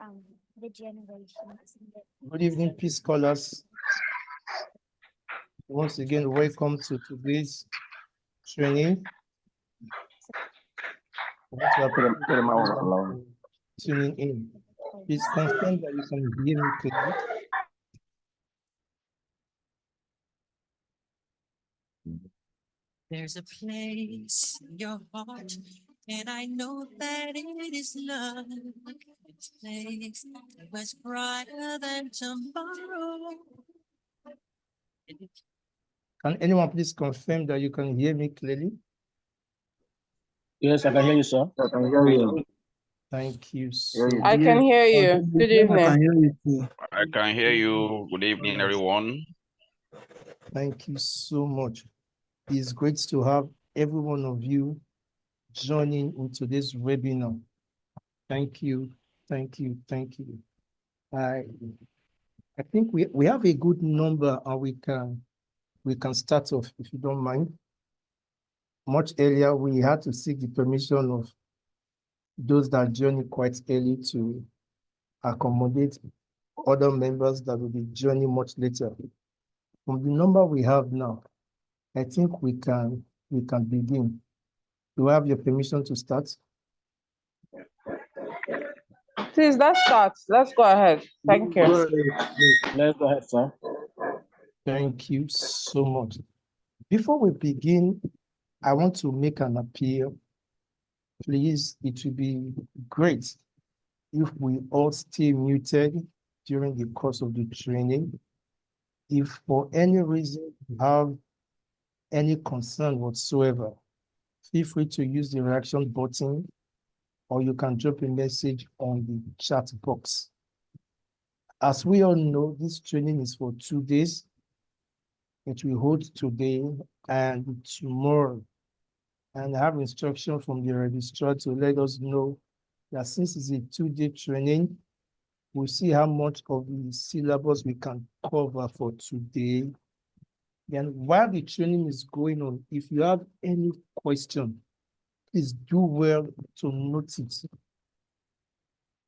um, the generations. Good evening, peace scholars. Once again, welcome to today's training. What we Put him out alone. tuning in. Please confirm that you can hear me clearly. There's a place in your heart, and I know that it is love. It's a place that was brighter than tomorrow. Can anyone please confirm that you can hear me clearly? Yes, I can hear you, sir. I can hear you. Thank you so I can hear you. Good evening. I can hear you. Good evening, everyone. Thank you so much. It's great to have every one of you joining into this webinar. Thank you, thank you, thank you. I think we have a good number and we can start off if you don't mind. Much earlier, we had to seek the permission of those that joined quite early to accommodate other members that will be joining much later. From the number we have now, I think we can begin. Do I have your permission to start? Please, let's start. Let's go ahead. Thank you. Let's go ahead, sir. Thank you so much. Before we begin, I want to make an appeal. Please, it will be great if we all stay muted during the course of the training. If for any reason you have any concern whatsoever, feel free to use the reaction button or you can drop a message on the chat box. As we all know, this training is for 2 days. It will hold today and tomorrow. And I have instruction from the registrar to let us know that since it's a 2-day training, we'll see how much of the syllabus we can cover for today. Then while the training is going on, if you have any question, please do well to note it.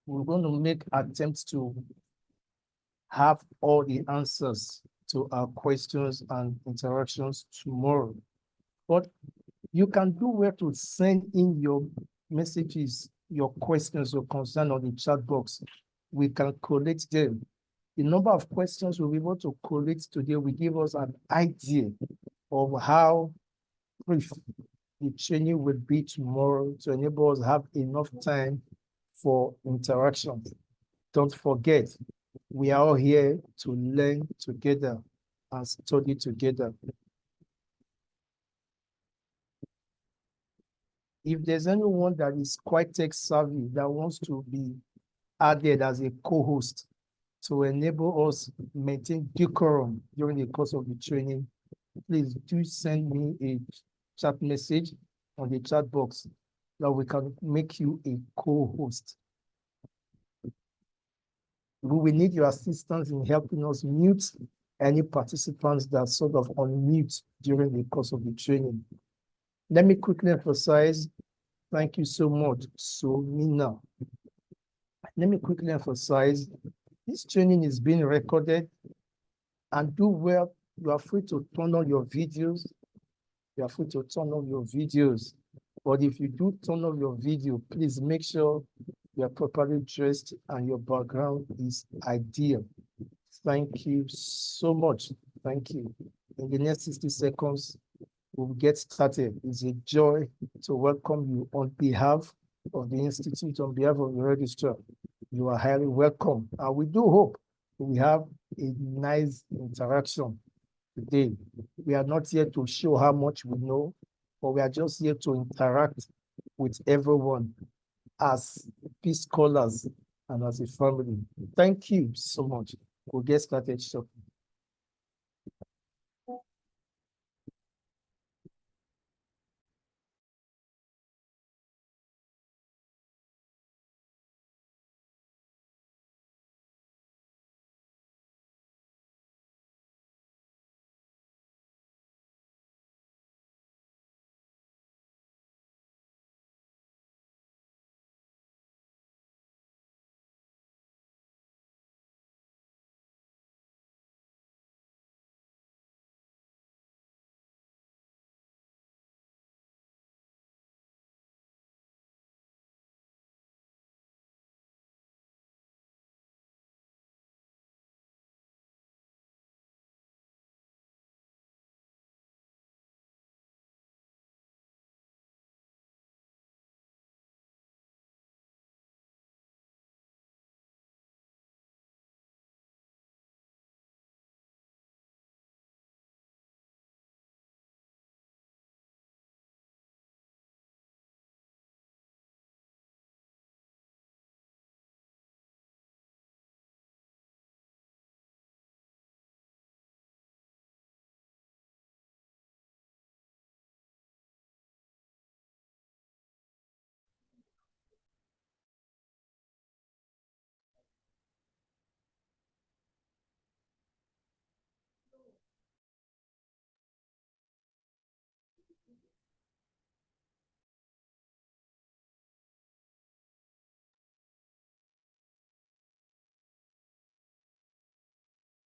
We're going to make attempts to have all the answers to our questions and interactions tomorrow. But you can do well to send in your messages, your questions, or concern on the chat box. We can collect them. The number of questions we'll be able to collect today will give us an idea of how brief the training will be tomorrow to enable us to have enough time for interaction. Don't forget, we are all here to learn together and study together. If there's anyone that is quite tech savvy that wants to be added as a co-host to enable us maintain decorum during the course of the training, please do send me a chat message on the chat box that we can make you a co-host. We will need your assistance in helping us mute any participants that sort of unmute during the course of the training. Let me quickly emphasize, thank you so much, Somina. Let me quickly emphasize, this training is being recorded, and do well, you are free to turn on your videos. You are free to turn on your videos. But if you do turn on your video, please make sure you are properly dressed and your background is ideal. Thank you so much. Thank you. In the next 60 seconds, we'll get started. It's a joy to welcome you on behalf of the Institute, on behalf of the registrar. You are highly welcome. And we do hope we have a nice interaction today. We are not here to show how much we know, but we are just here to interact with everyone as peace scholars and as a family. Thank you so much. We'll get started shortly.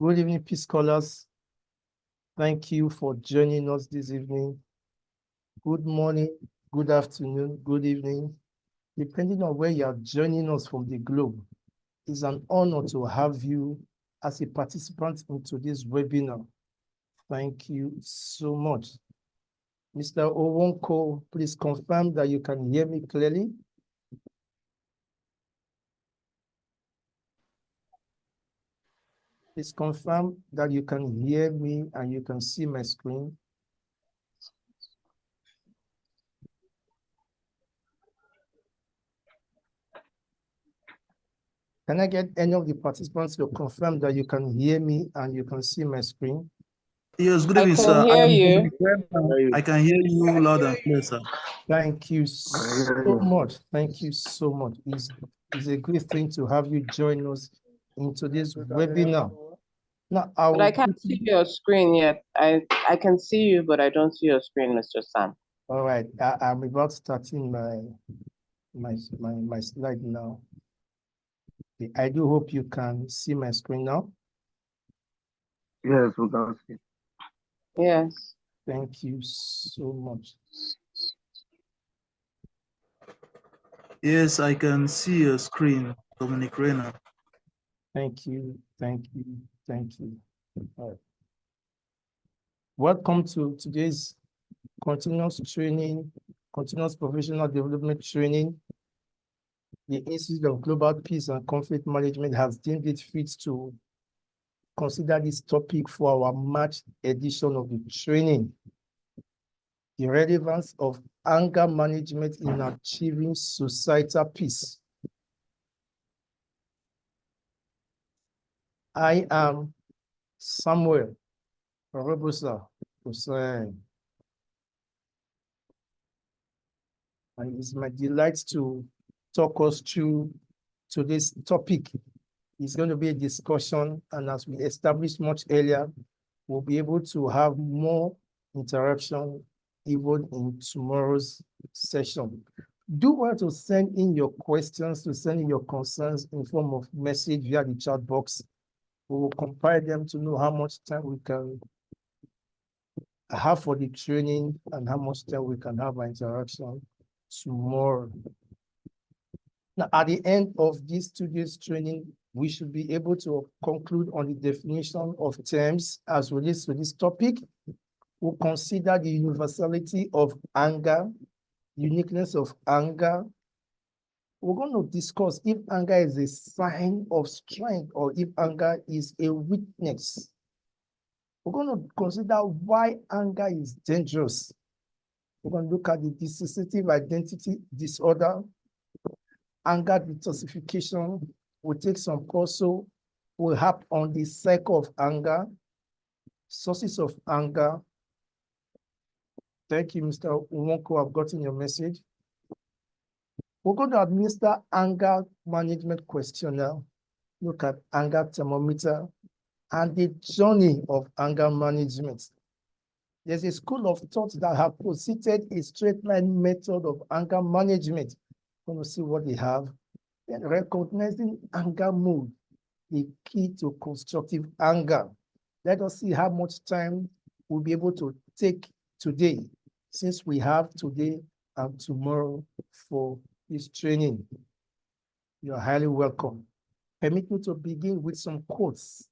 Good evening, Peace Scholars. Thank you for joining us this evening. Good morning, good afternoon, good evening, depending on where you are joining us from the globe. It's an honor to have you as a participant into this webinar. Thank you so much. Mr. Owonko, please confirm that you can hear me clearly. Please confirm that you can hear me and you can see my screen. Can I get any of the participants to confirm that you can hear me and you can see my screen? Yes, good I evening, can sir. hear you. I can hear you loud and clear, sir. Thank you so much. Thank you so much. It's a great thing to have you join us in today's webinar. Now, I But I will can't see your screen yet. I can see you, but I don't see your screen, Mr. Sam. all right. I'm about starting my slide now. I do hope you can see my screen now. Yes, we can see. Yes. Thank you so much. Yes, I can see your screen, Dominic Rena. Thank you. Thank you. Thank you. All right. Welcome to today's continuous professional development training. The Institute of Global Peace and Conflict Management has deemed it fit to consider this topic for our March edition of the training. The relevance of anger management in achieving societal peace. I am Samuel Robusa Hussein. And it's my delight to talk us through today's topic. It's going to be a discussion, and as we established much earlier, we'll be able to have more interaction even in tomorrow's session. Do want to send in your questions, to send in your concerns in form of message via the chat box. We will compile them to know how much time we can have for the training and how much time we can have our interaction tomorrow. Now, at the end of this today's training, we should be able to conclude on the definition of terms as relates to this topic. We'll consider the universality of anger, uniqueness of anger. We're going to discuss if anger is a sign of strength or if anger is a weakness. We're going to consider why anger is dangerous. We're going to look at the dissociative identity disorder, anger detoxification. We'll take some also. We'll harp on the cycle of anger, sources of anger. Thank you, Mr. Uwonko. I've gotten your message. We're going to administer anger management questionnaire, look at anger thermometer, and the journey of anger management. There's a school of thought that have posited a straight line method of anger management. We're going to see what they have. Then recognizing anger mood, the key to constructive anger. Let us see how much time we'll be able to take today, since we have today and tomorrow for this training. You are highly welcome. Permit me to begin with some quotes.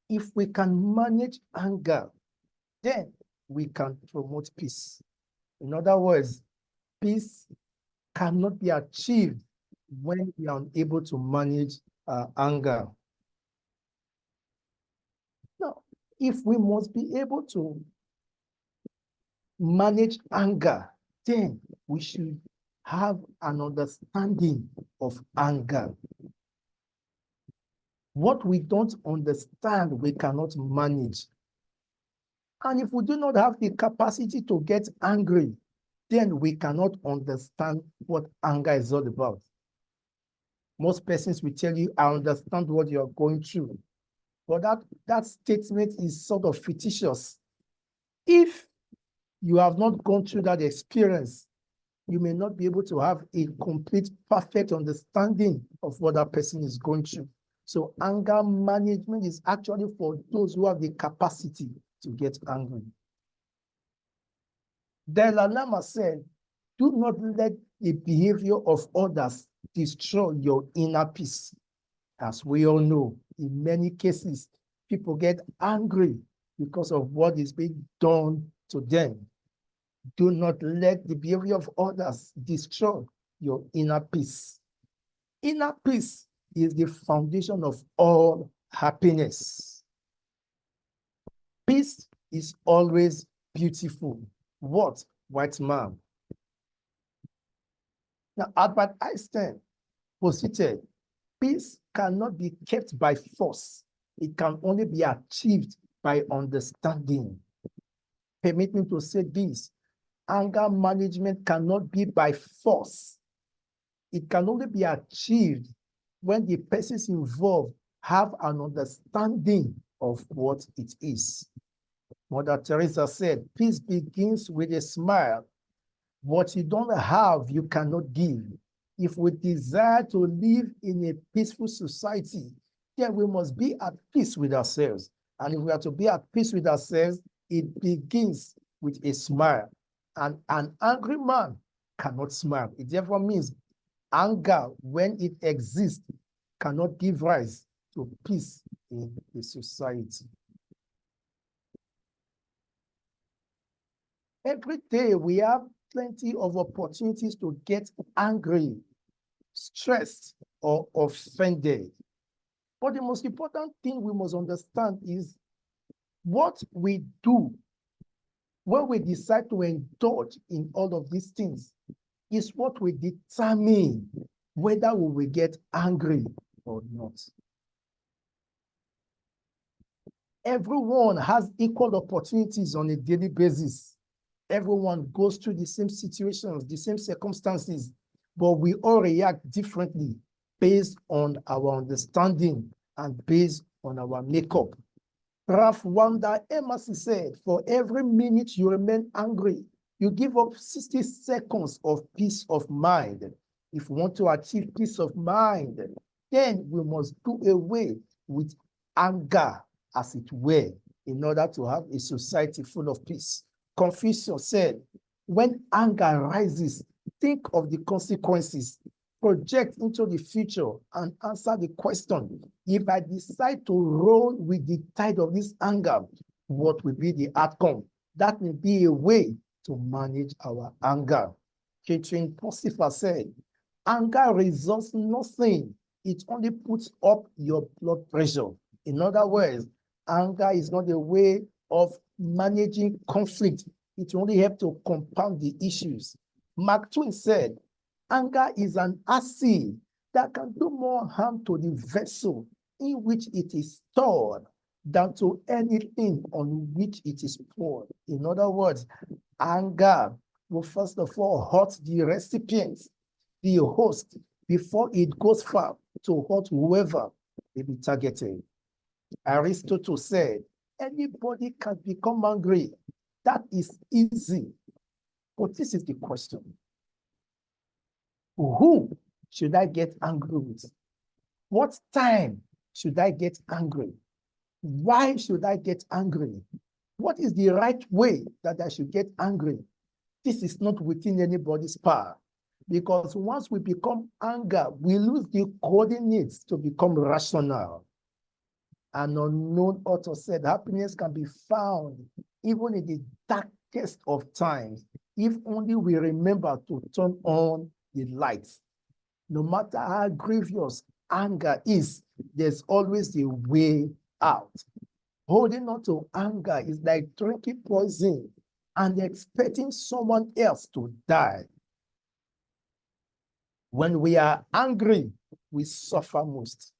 If we can manage anger, then we can promote peace. In other words, peace cannot be achieved when we are unable to manage anger. Now, if we must be able to manage anger, then we should have an understanding of anger. What we don't understand, we cannot manage. And if we do not have the capacity to get angry, then we cannot understand what anger is all about. Most persons will tell you, I understand what you are going through. But that statement is sort of fictitious. If you have not gone through that experience, you may not be able to have a complete, perfect understanding of what that person is going through. So anger management is actually for those who have the capacity to get angry. Dalai Lama said, do not let the behavior of others destroy your inner peace. As we all know, in many cases, people get angry because of what is being done to them. Do not let the behavior of others destroy your inner peace. Inner peace is the foundation of all happiness. Peace is always beautiful. What, white man? Now, Albert Einstein posited, peace cannot be kept by force. It can only be achieved by understanding. Permit me to say this, anger management cannot be by force. It can only be achieved when the persons involved have an understanding of what it is. Mother Teresa said, peace begins with a smile. What you don't have, you cannot give. If we desire to live in a peaceful society, then we must be at peace with ourselves. And if we are to be at peace with ourselves, it begins with a smile. And an angry man cannot smile. It therefore means anger, when it exists, cannot give rise to peace in a society. Every day we have plenty of opportunities to get angry, stressed, or offended. But the most important thing we must understand is what we do when we decide to indulge in all of these things is what will determine whether we will get angry or not. Everyone has equal opportunities on a daily basis. Everyone goes through the same situations, the same circumstances, but we all react differently based on our understanding and based on our makeup. Ralph Waldo Emerson said, for every minute you remain angry, you give up 60 seconds of peace of mind. If we want to achieve peace of mind, then we must do away with anger, as it were, in order to have a society full of peace. Confucius said, when anger rises, think of the consequences, project into the future, and answer the question, if I decide to roll with the tide of this anger, what will be the outcome? That may be a way to manage our anger. Catherine Purcell said, anger results nothing. It only puts up your blood pressure. In other words, anger is not a way of managing conflict. It only helps to compound the issues. Mark Twain said, anger is an acid that can do more harm to the vessel in which it is stored than to anything on which it is poured. In other words, anger will first of all hurt the recipient, the host, before it goes far to hurt whoever may be targeted. Aristotle said, anybody can become angry. That is easy. But this is the question. Who should I get angry with? What time should I get angry? Why should I get angry? What is the right way that I should get angry? This is not within anybody's power. Because once we become anger, we lose the coordinates to become rational. An unknown author said happiness can be found even in the darkest of times, if only we remember to turn on the lights. No matter how grievous anger is, there's always a way out. Holding on to anger is like drinking poison and expecting someone else to die. When we are angry, we suffer most.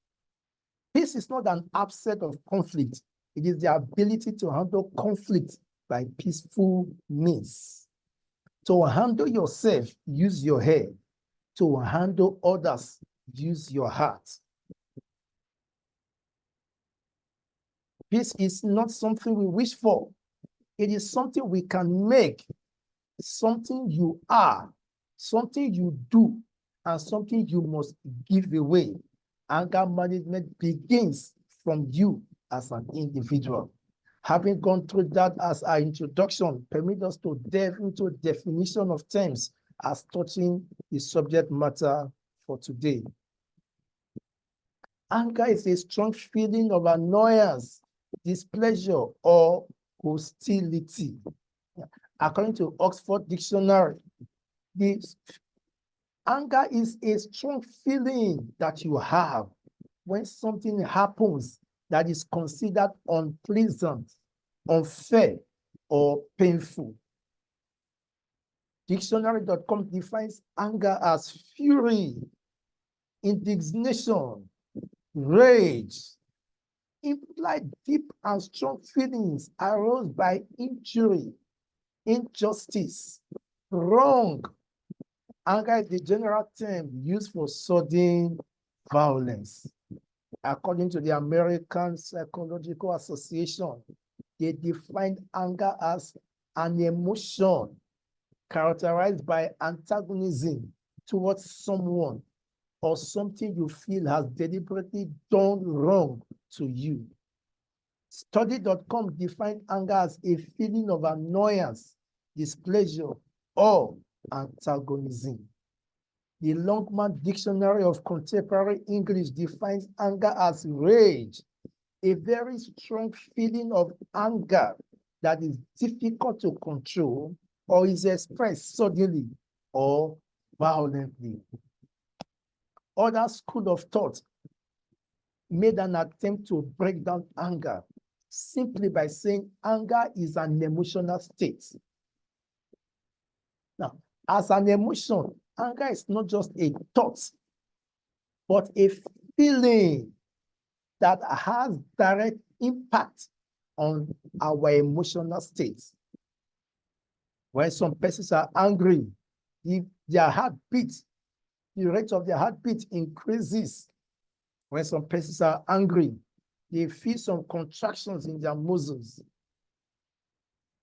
This is not an absence of conflict. It is the ability to handle conflict by peaceful means. To handle yourself, use your head. To handle others, use your heart. Peace is not something we wish for. It is something we can make, something you are, something you do, and something you must give away. Anger management begins from you as an individual. Having gone through that as our introduction, permit us to delve into definition of terms as touching the subject matter for today. Anger is a strong feeling of annoyance, displeasure, or hostility. According to Oxford Dictionary, anger is a strong feeling that you have when something happens that is considered unpleasant, unfair, or painful. Dictionary.com defines anger as fury, indignation, rage, imply deep and strong feelings aroused by injury, injustice, wrong. Anger is the general term used for sudden violence. According to the American Psychological Association, they defined anger as an emotion characterized by antagonism towards someone or something you feel has deliberately done wrong to you. Study.com defined anger as a feeling of annoyance, displeasure, or antagonism. The Longman Dictionary of Contemporary English defines anger as rage, a very strong feeling of anger that is difficult to control or is expressed suddenly or violently. Other school of thought made an attempt to break down anger simply by saying anger is an emotional state. Now, as an emotion, anger is not just a thought, but a feeling that has direct impact on our emotional states. When some persons are angry, their heartbeat, the rate of their heartbeat increases. When some persons are angry, they feel some contractions in their muscles.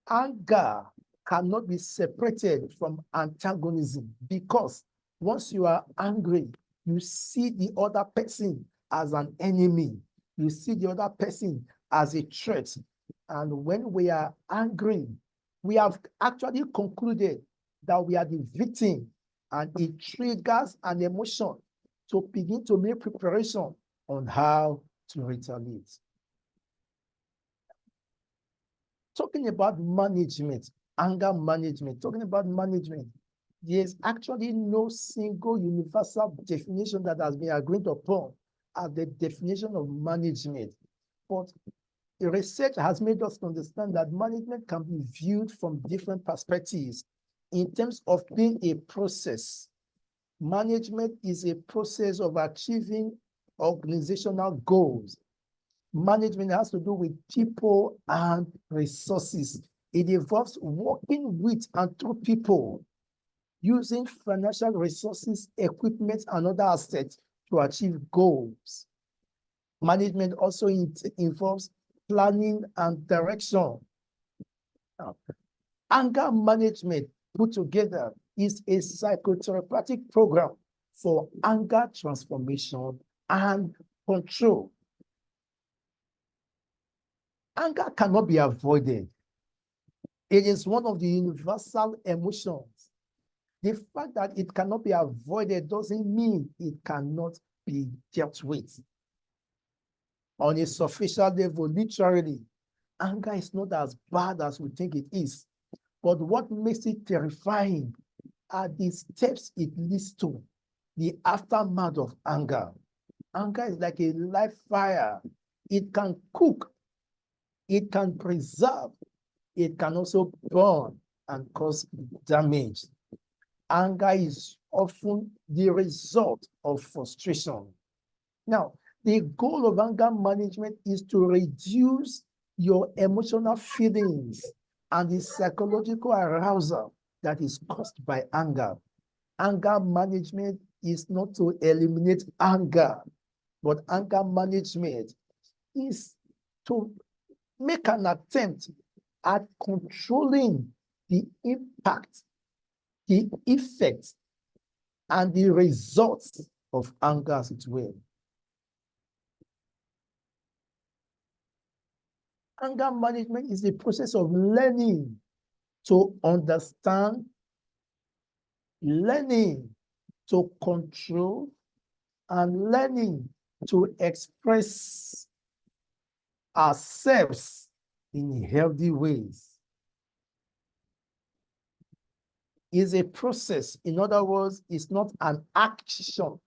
Anger cannot be separated from antagonism because once you are angry, you see the other person as an enemy. You see the other person as a threat. And when we are angry, we have actually concluded that we are the victim, and it triggers an emotion to begin to make preparation on how to retaliate. Talking about management, anger management, talking about management, there's actually no single universal definition that has been agreed upon as the definition of management. But research has made us understand that management can be viewed from different perspectives in terms of being a process. Management is a process of achieving organizational goals. Management has to do with people and resources. It involves working with and through people, using financial resources, equipment, and other assets to achieve goals. Management also involves planning and direction. Anger management put together is a psychotherapeutic program for anger transformation and control. Anger cannot be avoided. It is one of the universal emotions. The fact that it cannot be avoided doesn't mean it cannot be dealt with. On a superficial level, literally, anger is not as bad as we think it is. But what makes it terrifying are the steps it leads to, the aftermath of anger. Anger is like a live fire. It can cook, it can preserve, it can also burn and cause damage. Anger is often the result of frustration. Now, the goal of anger management is to reduce your emotional feelings and the psychological arousal that is caused by anger. Anger management is not to eliminate anger, but anger management is to make an attempt at controlling the impact, the effects, and the results of anger as it were. Anger management is the process of learning to understand, learning to control, and learning to express ourselves in healthy ways. Is a process. In other words, it's not an action.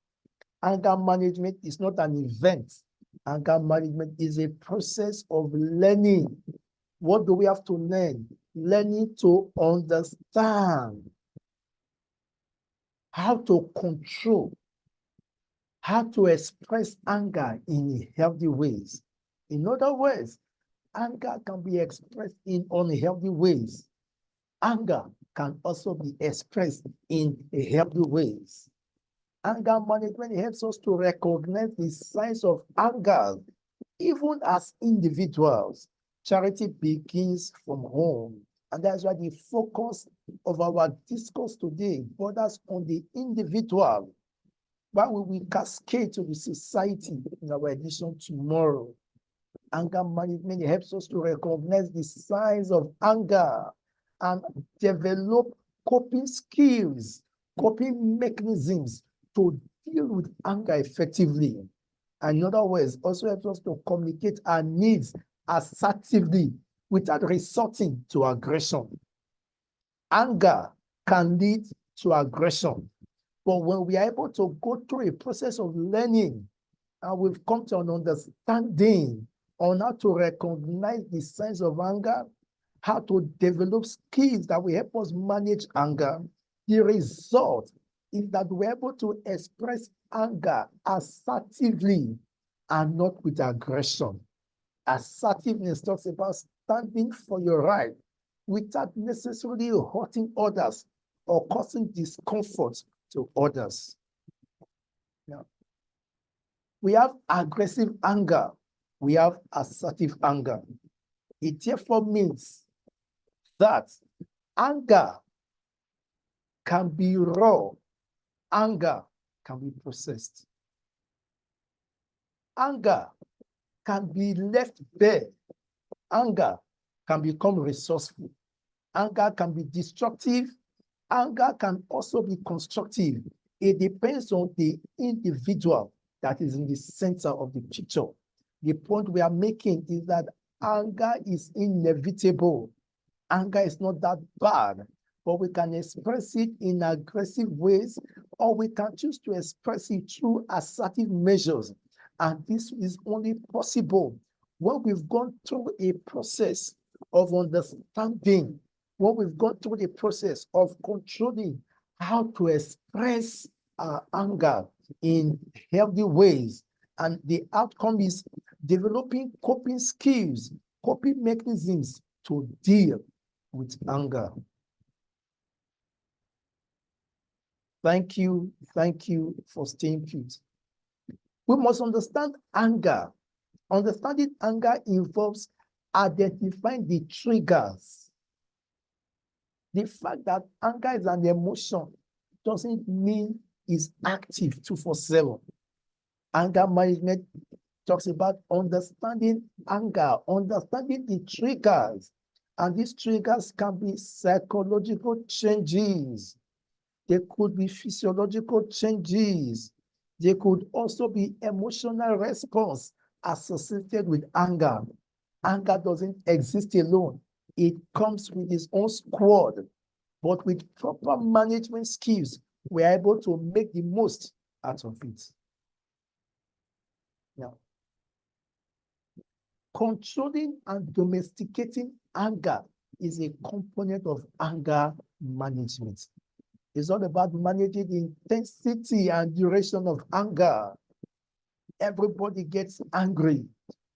Anger management is not an event. Anger management is a process of learning. What do we have to learn? Learning to understand how to control, how to express anger in healthy ways. In other words, anger can be expressed in unhealthy ways. Anger can also be expressed in healthy ways. Anger management helps us to recognize the signs of anger, even as individuals. Charity begins from home. And that's why the focus of our discourse today borders on the individual, but we will cascade to the society in our edition tomorrow. Anger management helps us to recognize the signs of anger and develop coping skills, coping mechanisms to deal with anger effectively. And in other words, also helps us to communicate our needs assertively without resorting to aggression. Anger can lead to aggression, but when we are able to go through a process of learning and we've come to an understanding on how to recognize the signs of anger, how to develop skills that will help us manage anger, the result is that we're able to express anger assertively and not with aggression. Assertiveness talks about standing for your right without necessarily hurting others or causing discomfort to others. Now, we have aggressive anger. We have assertive anger. It therefore means that anger can be raw. Anger can be processed. Anger can be left bare. Anger can become resourceful. Anger can be destructive. Anger can also be constructive. It depends on the individual that is in the center of the picture. The point we are making is that anger is inevitable. Anger is not that bad, but we can express it in aggressive ways, or we can choose to express it through assertive measures. And this is only possible when we've gone through a process of understanding, when we've gone through the process of controlling how to express our anger in healthy ways. And the outcome is developing coping skills, coping mechanisms to deal with anger. Thank you for staying put. We must understand anger. Understanding anger involves identifying the triggers. The fact that anger is an emotion doesn't mean it's active 24/7. Anger management talks about understanding anger, understanding the triggers. And these triggers can be psychological changes. They could be physiological changes. They could also be emotional response associated with anger. Anger doesn't exist alone. It comes with its own squad. But with proper management skills, we're able to make the most out of it. Now, controlling and domesticating anger is a component of anger management. It's all about managing the intensity and duration of anger. Everybody gets angry,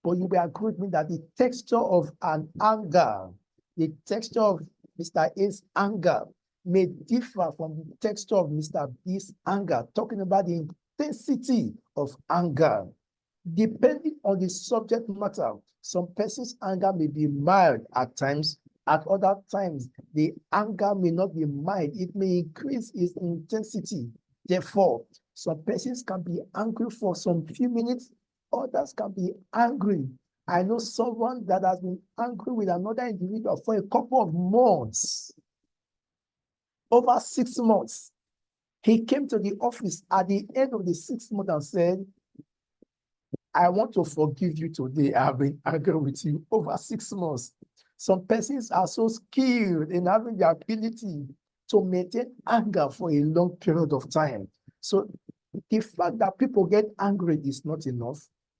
but you will agree with me that the texture of an anger, the texture of Mr. A's anger may differ from the texture of Mr. B's anger, talking about the intensity of anger. Depending on the subject matter, some person's anger may be mild at times. At other times, the anger may not be mild. It may increase its intensity. Therefore, some persons can be angry for some few minutes. Others can be angry I know someone that has been angry with another individual for a couple of months, over 6 months. He came to the office at the end of the 6th month and said, I want to forgive you today. I have been angry with you over 6 months. Some persons are so skilled in having the ability to maintain anger for a long period of time. So the fact that people get angry is not enough.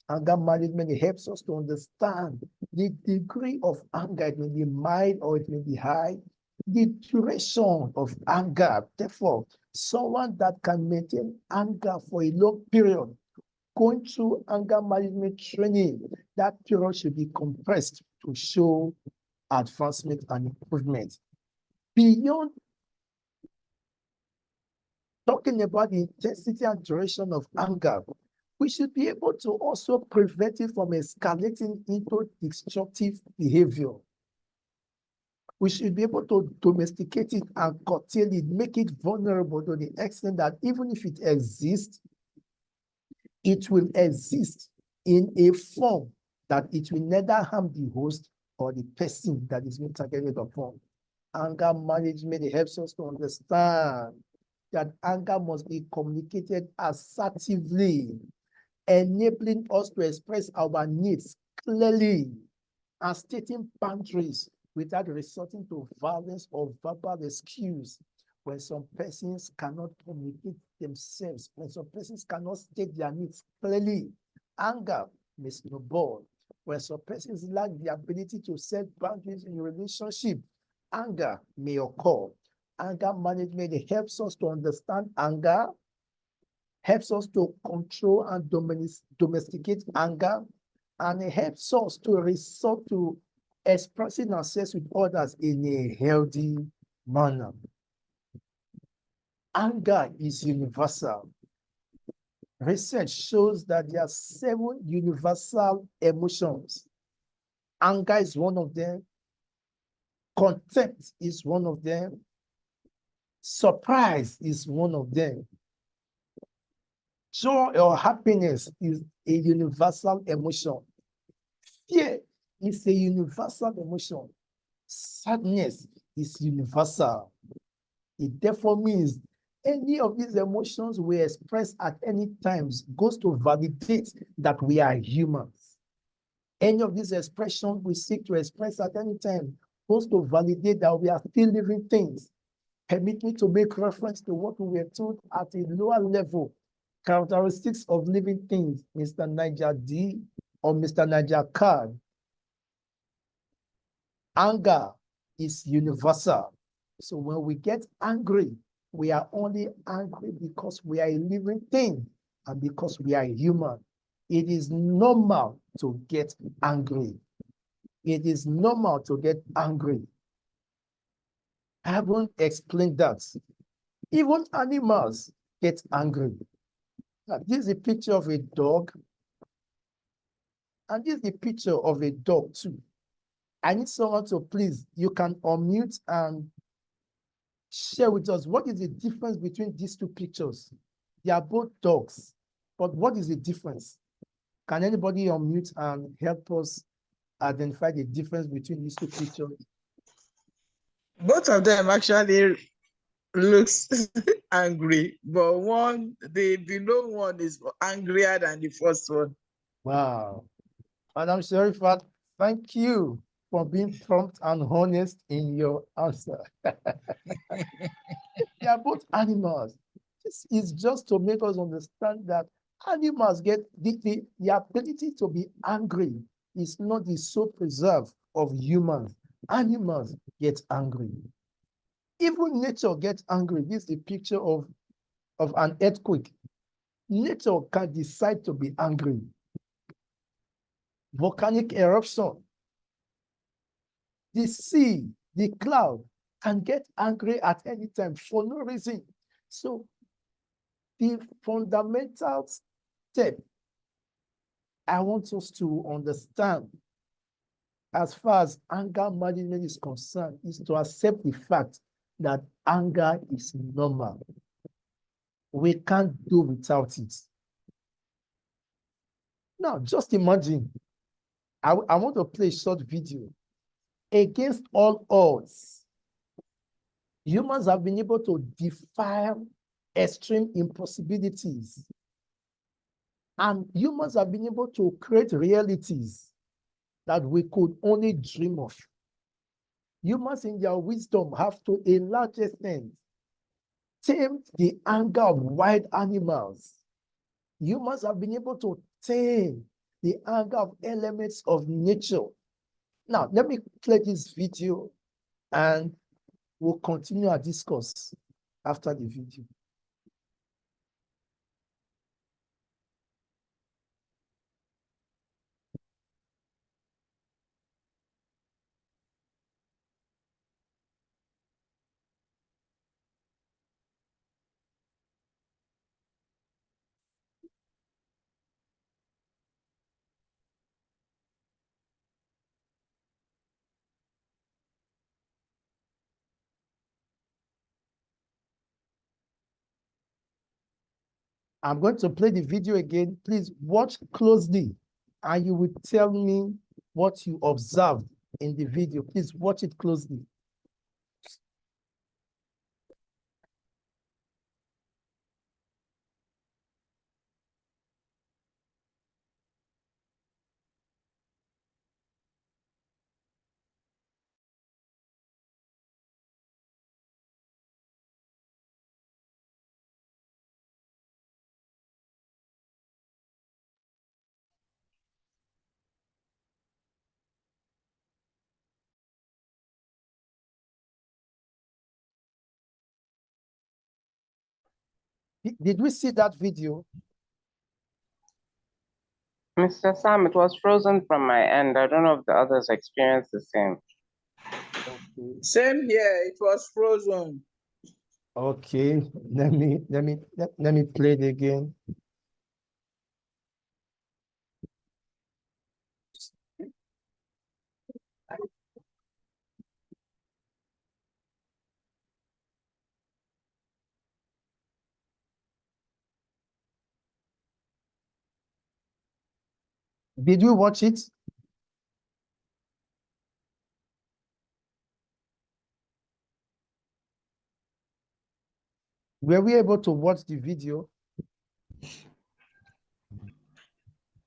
Anger management helps us to understand the degree of anger. It may be mild or it may be high. The duration of anger. Therefore, someone that can maintain anger for a long period, going through anger management training, that period should be compressed to show advancement and improvement. Beyond talking about the intensity and duration of anger, we should be able to also prevent it from escalating into destructive behavior. We should be able to domesticate it and curtail it, make it vulnerable to the extent that even if it exists, it will exist in a form that it will neither harm the host or the person that is being targeted upon. Anger management helps us to understand that anger must be communicated assertively, enabling us to express our needs clearly and stating boundaries without resorting to violence or verbal excuse. When some persons cannot communicate themselves, when some persons cannot state their needs clearly, anger may snowball. When some persons lack the ability to set boundaries in a relationship, anger may occur. Anger management helps us to understand anger, helps us to control and domesticate anger, and it helps us to resort to expressing ourselves with others in a healthy manner. Anger is universal. Research shows that there are 7 universal emotions. Anger is one of them. Contempt is one of them. Surprise is one of them. Joy or happiness is a universal emotion. Fear is a universal emotion. Sadness is universal. It therefore means any of these emotions we express at any times goes to validate that we are humans. Any of these expressions we seek to express at any time goes to validate that we are still living things. Permit me to make reference to what we were told at a lower level. Characteristics of living things, Mr. Niger D or Mr. Niger Card. Anger is universal. So when we get angry, we are only angry because we are a living thing and because we are human. It is normal to get angry. It is normal to get angry. I haven't explained that. Even animals get angry. Now, this is a picture of a dog. And this is the picture of a dog too. I need someone to please, you can unmute and share with us what is the difference between these 2 pictures. They are both dogs, but what is the difference? Can anybody unmute and help us identify the difference between these 2 pictures? Both of them actually looks angry, but the below one is angrier than the first one. Wow. Madam Sherifat, thank you for being prompt and honest in your answer. They are both animals. This is just to make us understand that animals get the ability to be angry is not the sole preserve of humans. Animals get angry. Even nature gets angry. This is a picture of an earthquake. Nature can decide to be angry. Volcanic eruption. The sea, the cloud can get angry at any time for no reason. So the fundamental step I want us to understand as far as anger management is concerned is to accept the fact that anger is normal. We can't do without it. Now, just imagine I want to play a short video. Against all odds, humans have been able to defy extreme impossibilities. And humans have been able to create realities that we could only dream of. Humans in their wisdom have to a large extent tamed the anger of wild animals. Humans have been able to tame the anger of elements of nature. Now, let me play this video and we'll continue our discourse after the video. I'm going to play the video again. Please watch closely and you will tell me what you observed in the video. Please watch it closely. Did we see that video? Mr. Sam, it was frozen from my end. I don't know if the others experienced the same. Okay. Same here. It was frozen. Okay, let me play it again. Did we watch it? Were we able to watch the video?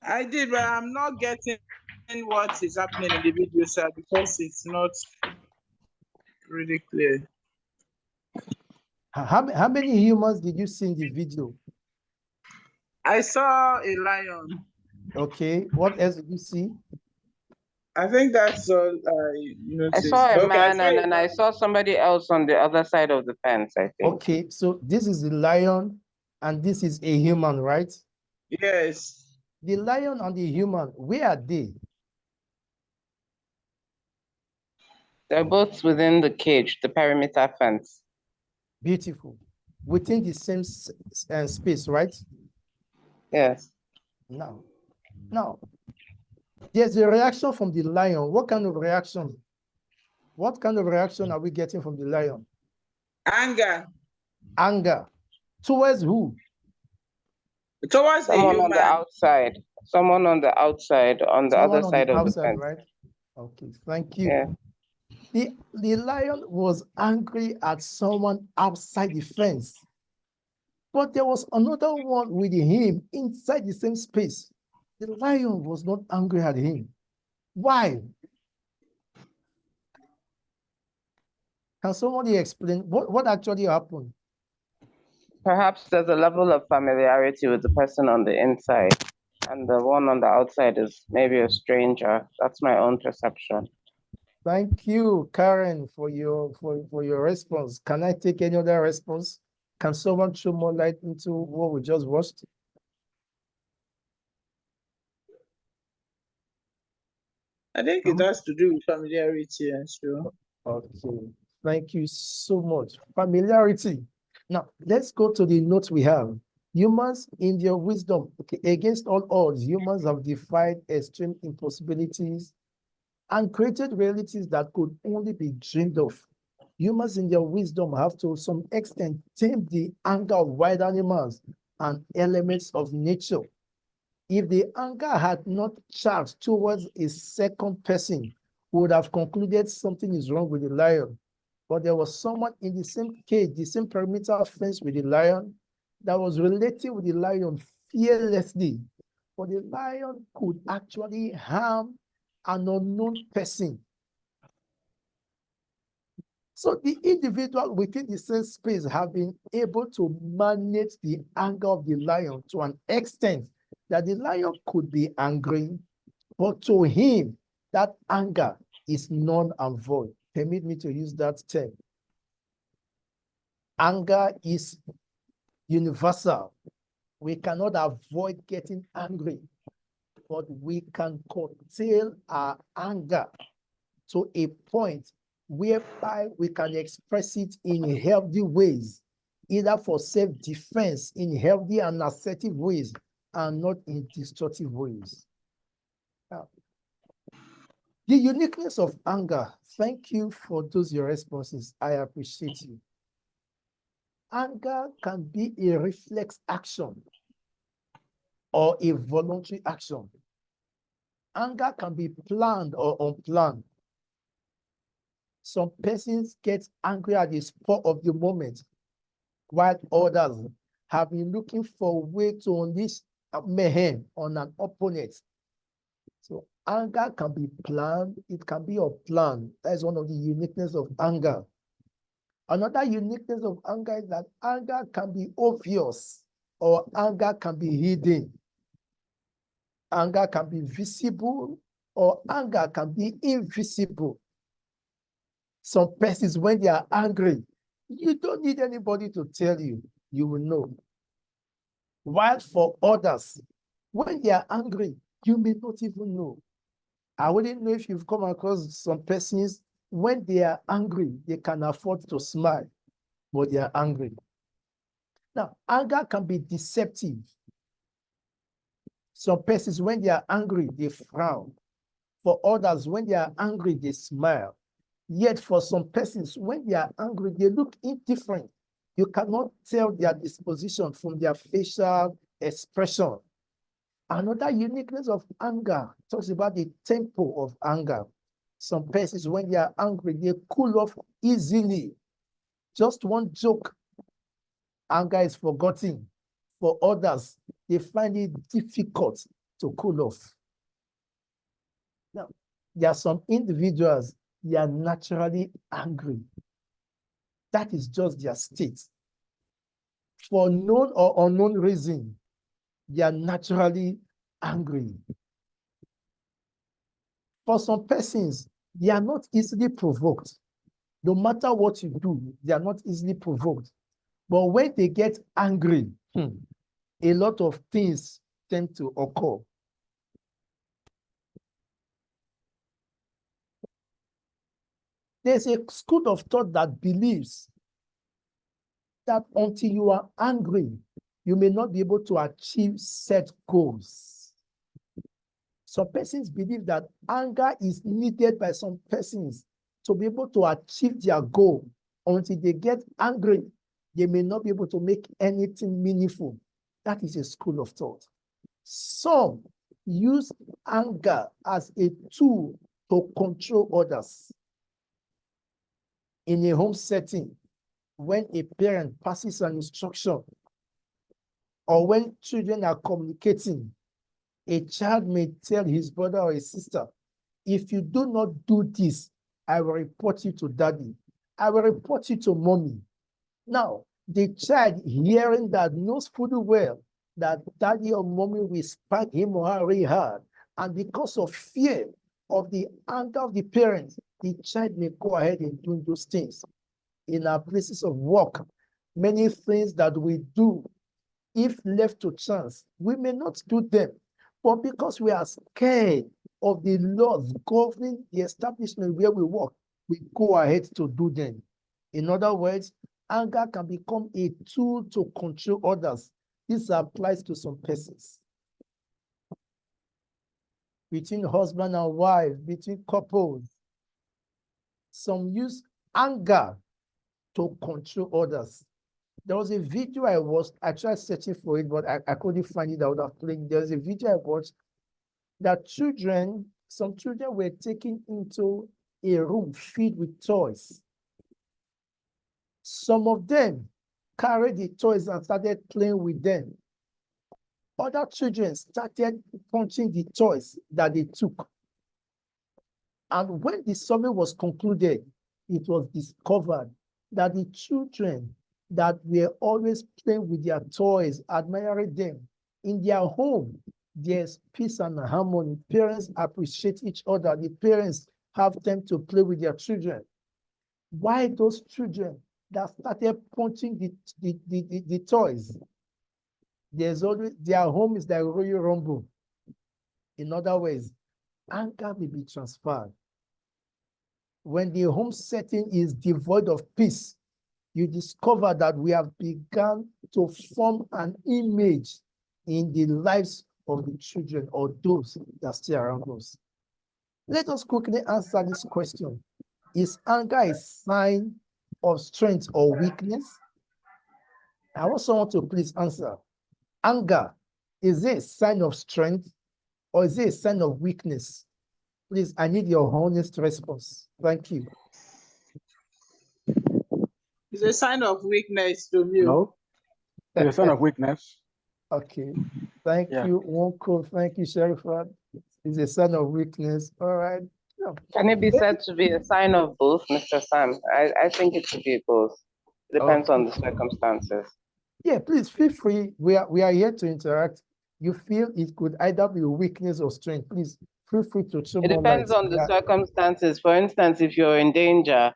I did, but I'm not getting what is happening in the video, sir, because it's not really clear. How many humans did you see in the video? I saw a lion. Okay, what else did you see? I think that's all I I noticed. saw a Okay, man and then I saw somebody else on the other side of the fence, I think. Okay, so this is the lion and this is a human, right? Yes. The lion and the human, where are they? They're both within the cage, the perimeter fence. Beautiful. Within the same space, right? Yes. Now, there's a reaction from the lion. What kind of reaction? What kind of reaction are we getting from the lion? Anger. Anger. Towards who? Towards a Someone on the human. outside. Someone on the outside, on the other Someone on side the of the outside, fence. right? Okay, thank you. Yeah. The lion was angry at someone outside the fence. But there was another one with him inside the same space. The lion was not angry at him. Why? Can somebody explain what actually happened? Perhaps there's a level of familiarity with the person on the inside, and the one on the outside is maybe a stranger. That's my own perception. Thank you, Karen, for your response. Can I take any other response? Can someone throw more light into what we just watched? I think it has to do with familiarity and so. Okay, thank you so much. Familiarity. Now, let's go to the notes we have. Humans in their wisdom, okay, against all odds, humans have defied extreme impossibilities and created realities that could only be dreamed of. Humans in their wisdom have to some extent tamed the anger of wild animals and elements of nature. If the anger had not charged towards a second person, we would have concluded something is wrong with the lion. But there was someone in the same cage, the same perimeter fence with the lion, that was relating with the lion fearlessly. But the lion could actually harm an unknown person. So the individual within the same space have been able to manage the anger of the lion to an extent that the lion could be angry, but to him, that anger is null and void. Permit me to use that term. Anger is universal. We cannot avoid getting angry, but we can curtail our anger to a point whereby we can express it in healthy ways, either for self-defense in healthy and assertive ways, and not in destructive ways. Now, the uniqueness of anger, thank you for those your responses. I appreciate you. Anger can be a reflex action or a voluntary action. Anger can be planned or unplanned. Some persons get angry at the spur of the moment, while others have been looking for a way to unleash mayhem on an opponent. So anger can be planned, it can be unplanned. That's one of the uniqueness of anger. Another uniqueness of anger is that anger can be obvious or anger can be hidden. Anger can be visible or anger can be invisible. Some persons, when they are angry, you don't need anybody to tell you, you will know. While for others, when they are angry, you may not even know. I wouldn't know if you've come across some persons, when they are angry, they can afford to smile, but they are angry. Now, anger can be deceptive. Some persons, when they are angry, they frown. For others, when they are angry, they smile. Yet for some persons, when they are angry, they look indifferent. You cannot tell their disposition from their facial expression. Another uniqueness of anger talks about the tempo of anger. Some persons, when they are angry, they cool off easily. Just one joke, anger is forgotten. For others, they find it difficult to cool off. Now, there are some individuals, they are naturally angry. That is just their state. For known or unknown reason, they are naturally angry. For some persons, they are not easily provoked. No matter what you do, they are not easily provoked. But when they get angry, a lot of things tend to occur. There's a school of thought that believes that until you are angry, you may not be able to achieve set goals. Some persons believe that anger is needed by some persons to be able to achieve their goal. Until they get angry, they may not be able to make anything meaningful. That is a school of thought. Some use anger as a tool to control others. In a home setting, when a parent passes an instruction, or when children are communicating, a child may tell his brother or his sister, if you do not do this, I will report you to daddy. I will report you to mommy. Now, the child hearing that knows fully well that daddy or mommy will spank him or her really hard. And because of fear of the anger of the parents, the child may go ahead and do those things. In our places of work, many things that we do, if left to chance, we may not do them. But because we are scared of the laws governing the establishment where we work, we go ahead to do them. In other words, anger can become a tool to control others. This applies to some persons. Between husband and wife, between couples, some use anger to control others. There was a video I watched. I tried searching for it, but I couldn't find it. I would have played. There was a video I watched that some children were taken into a room filled with toys. Some of them carried the toys and started playing with them. Other children started punching the toys that they took. And when the survey was concluded, it was discovered that the children that were always playing with their toys, admiring them, in their home, there's peace and harmony. Parents appreciate each other. The parents have time to play with their children. Why those children that started punching the toys? There's always, their home is like Royal Rumble. In other words, anger may be transferred. When the home setting is devoid of peace, you discover that we have begun to form an image in the lives of the children or those that stay around us. Let us quickly answer this question. Is anger a sign of strength or weakness? I want someone to please answer. Anger, is it a sign of strength or is it a sign of weakness? Please, I need your honest response. Thank you. It's a sign of weakness to me. No, it's a sign of weakness. Okay. Thank Yeah. you, Wonko. Thank you, Sherifat. It's a sign of weakness. All right. No. Can it be said to be a sign of both, Mr. Sam? I think it should be both. Depends on the circumstances. Yeah, please feel free. We are here to interact. You feel it could either be a weakness or strength. Please feel free to show It more depends light. on the circumstances. For instance, if you're in danger,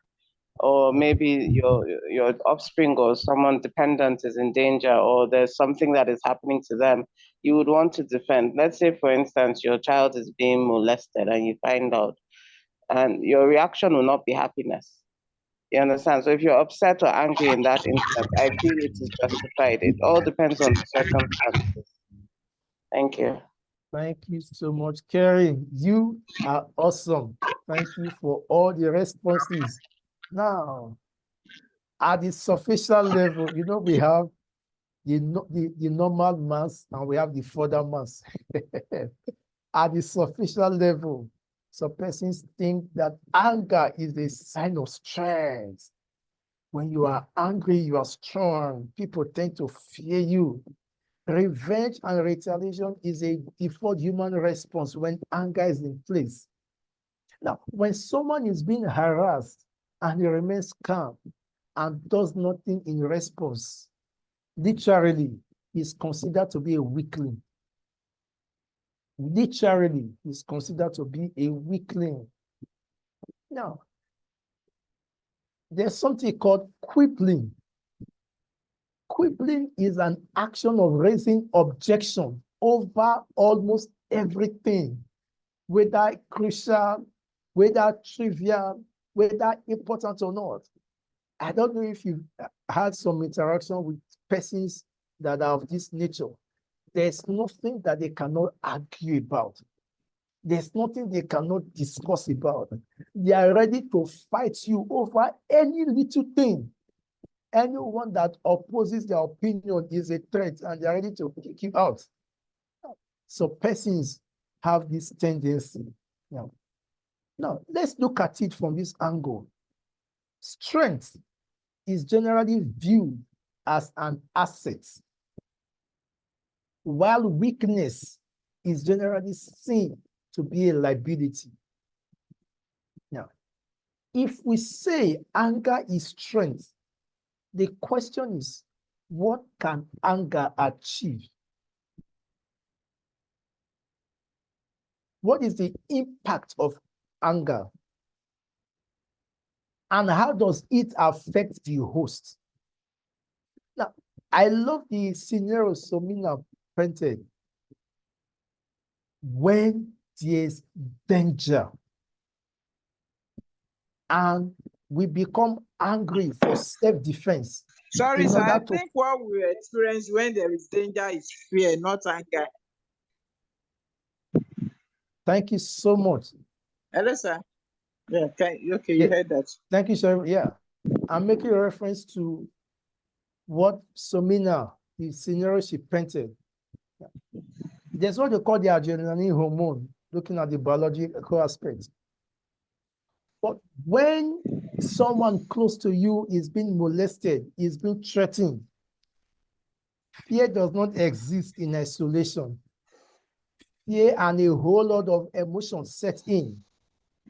or maybe your offspring or someone dependent is in danger, or there's something that is happening to them, you would want to defend. Let's say, for instance, your child is being molested and you find out, and your reaction will not be happiness. You understand? So if you're upset or angry in that instance, I feel it is justified. It all depends on the circumstances. Thank you. Thank you so much, Kerry. You are awesome. Thank you for all the responses. Now, at the superficial level, you know, we have the normal mass and we have the further mass. At the superficial level, some persons think that anger is a sign of strength. When you are angry, you are strong. People tend to fear you. Revenge and retaliation is a default human response when anger is in place. Now, when someone is being harassed and he remains calm and does nothing in response, literally, is considered to be a weakling. Literally, is considered to be a weakling. Now, there's something called quibbling. Quibbling is an action of raising objection over almost everything, whether crucial, whether trivial, whether important or not. I don't know if you've had some interaction with persons that are of this nature. There's nothing that they cannot argue about. There's nothing they cannot discuss about. They are ready to fight you over any little thing. Anyone that opposes their opinion is a threat and they're ready to kick you out. So persons have this tendency. Now, let's look at it from this angle. Strength is generally viewed as an asset, while weakness is generally seen to be a liability. Now, if we say anger is strength, the question is, what can anger achieve? What is the impact of anger? And how does it affect the host? Now, I love the scenario Somina painted. When there's danger and we become angry for self-defense. Sorry, sir. I think what we experience when there is danger is fear, not anger. Thank you so much. Hello, sir. Yeah, okay, you heard that. Thank you, sir. Yeah, I'm making a reference to what Somina, the scenario she painted. There's what they call the adrenaline hormone, looking at the biological aspect. But when someone close to you is being molested, is being threatened, fear does not exist in isolation. Fear and a whole lot of emotions set in.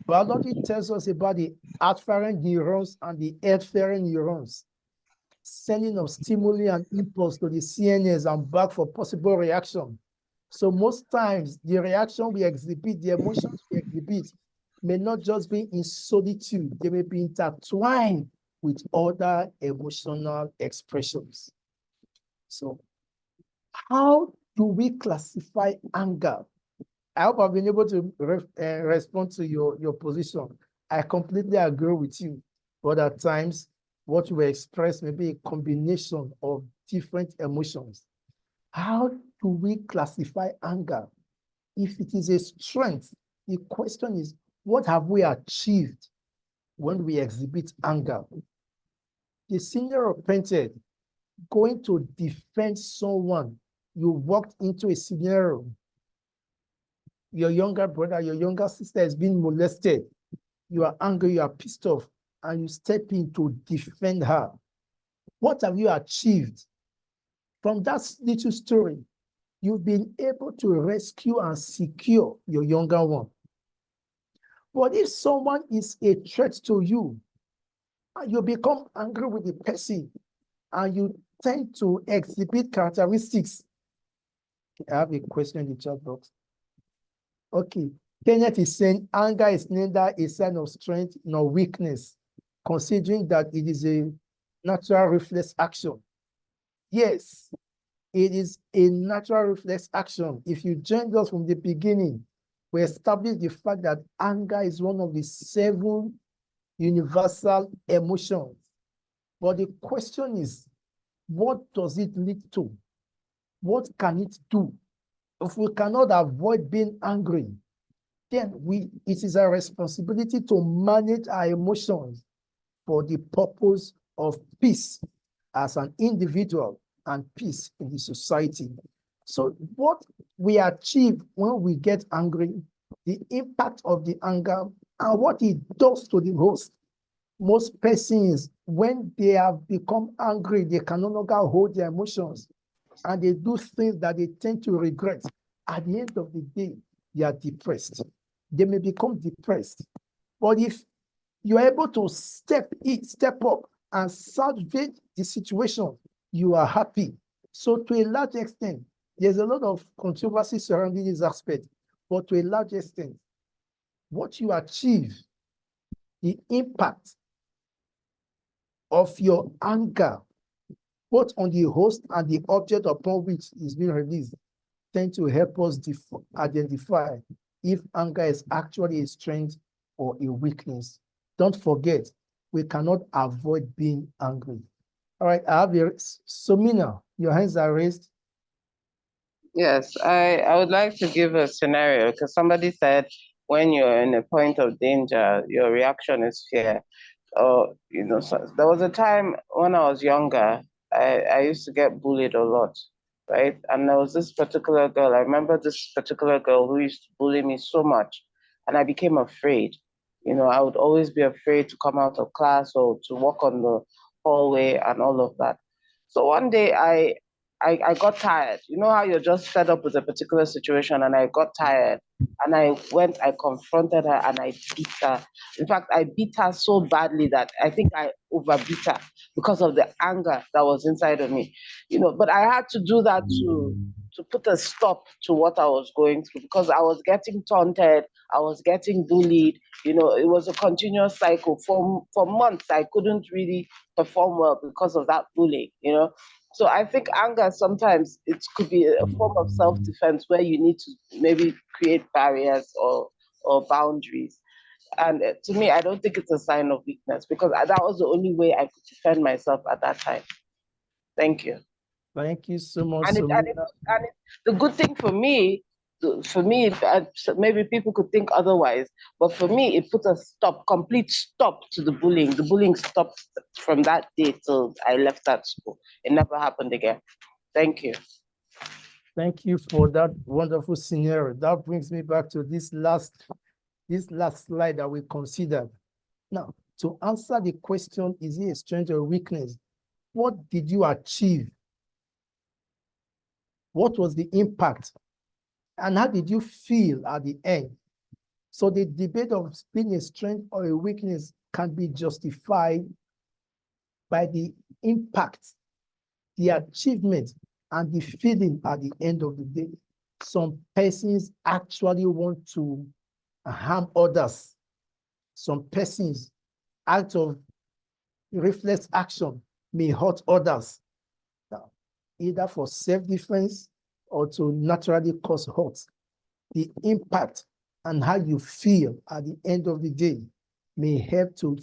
Biology tells us about the afferent neurons and the efferent neurons, sending of stimuli and impulse to the CNS and back for possible reaction. So most times, the reaction we exhibit, the emotions we exhibit, may not just be in solitude, they may be intertwined with other emotional expressions. So how do we classify anger? I hope I've been able to respond to your position. I completely agree with you. But at times, what you express may be a combination of different emotions. How do we classify anger? If it is a strength, the question is, what have we achieved when we exhibit anger? The scenario painted, going to defend someone, you walked into a scenario, your younger brother, your younger sister is being molested, you are angry, you are pissed off, and you step in to defend her. What have you achieved? From that little story, you've been able to rescue and secure your younger one. But if someone is a threat to you, and you become angry with the person, and you tend to exhibit characteristics. I have a question in the chat box. Okay, Kenneth is saying anger is neither a sign of strength nor weakness, considering that it is a natural reflex action. Yes, it is a natural reflex action. If you joined us from the beginning, we established the fact that anger is one of the 7 universal emotions. But the question is, what does it lead to? What can it do? If we cannot avoid being angry, then it is our responsibility to manage our emotions for the purpose of peace as an individual and peace in the society. So what we achieve when we get angry, the impact of the anger, and what it does to the host. Most persons, when they have become angry, they can no longer hold their emotions, and they do things that they tend to regret. At the end of the day, they are depressed. They may become depressed. But if you're able to step up and salvage the situation, you are happy. So to a large extent, there's a lot of controversy surrounding this aspect, but to a large extent, what you achieve, the impact of your anger, both on the host and the object upon which is being released, tend to help us identify if anger is actually a strength or a weakness. Don't forget, we cannot avoid being angry. All right, I have your Somina, your hands are raised. Yes, I would like to give a scenario because somebody said when you're in a point of danger, your reaction is fear. So there was a time when I was younger, I used to get bullied a lot, right? And there was this particular girl, I remember this particular girl who used to bully me so much, and I became afraid. I would always be afraid to come out of class or to walk on the hallway and all of that. So one day I got tired. You know how you're just fed up with a particular situation, and I got tired. And I confronted her, and I beat her. In fact, I beat her so badly that I think I overbeat her because of the anger that was inside of me. But I had to do that to put a stop to what I was going through because I was getting taunted, I was getting bullied. It was a continuous cycle. For months, I couldn't really perform well because of that bullying. So I think anger sometimes it could be a form of self-defense where you need to maybe create barriers or boundaries. And to me, I don't think it's a sign of weakness because that was the only way I could defend myself at that time. Thank you. Thank you so much, And Somina. the good thing for me for me, maybe people could think otherwise, but for me, it put a complete stop to the bullying. The bullying stopped from that day till I left that school. It never happened again. Thank you. Thank you for that wonderful scenario. That brings me back to this last slide that we considered. Now, to answer the question, is it a strength or a weakness? What did you achieve? What was the impact? And how did you feel at the end? So the debate of being a strength or a weakness can be justified by the impact, the achievement, and the feeling at the end of the day. Some persons actually want to harm others. Some persons, out of reflex action, may hurt others, either for self-defense or to naturally cause hurt. The impact and how you feel at the end of the day may help to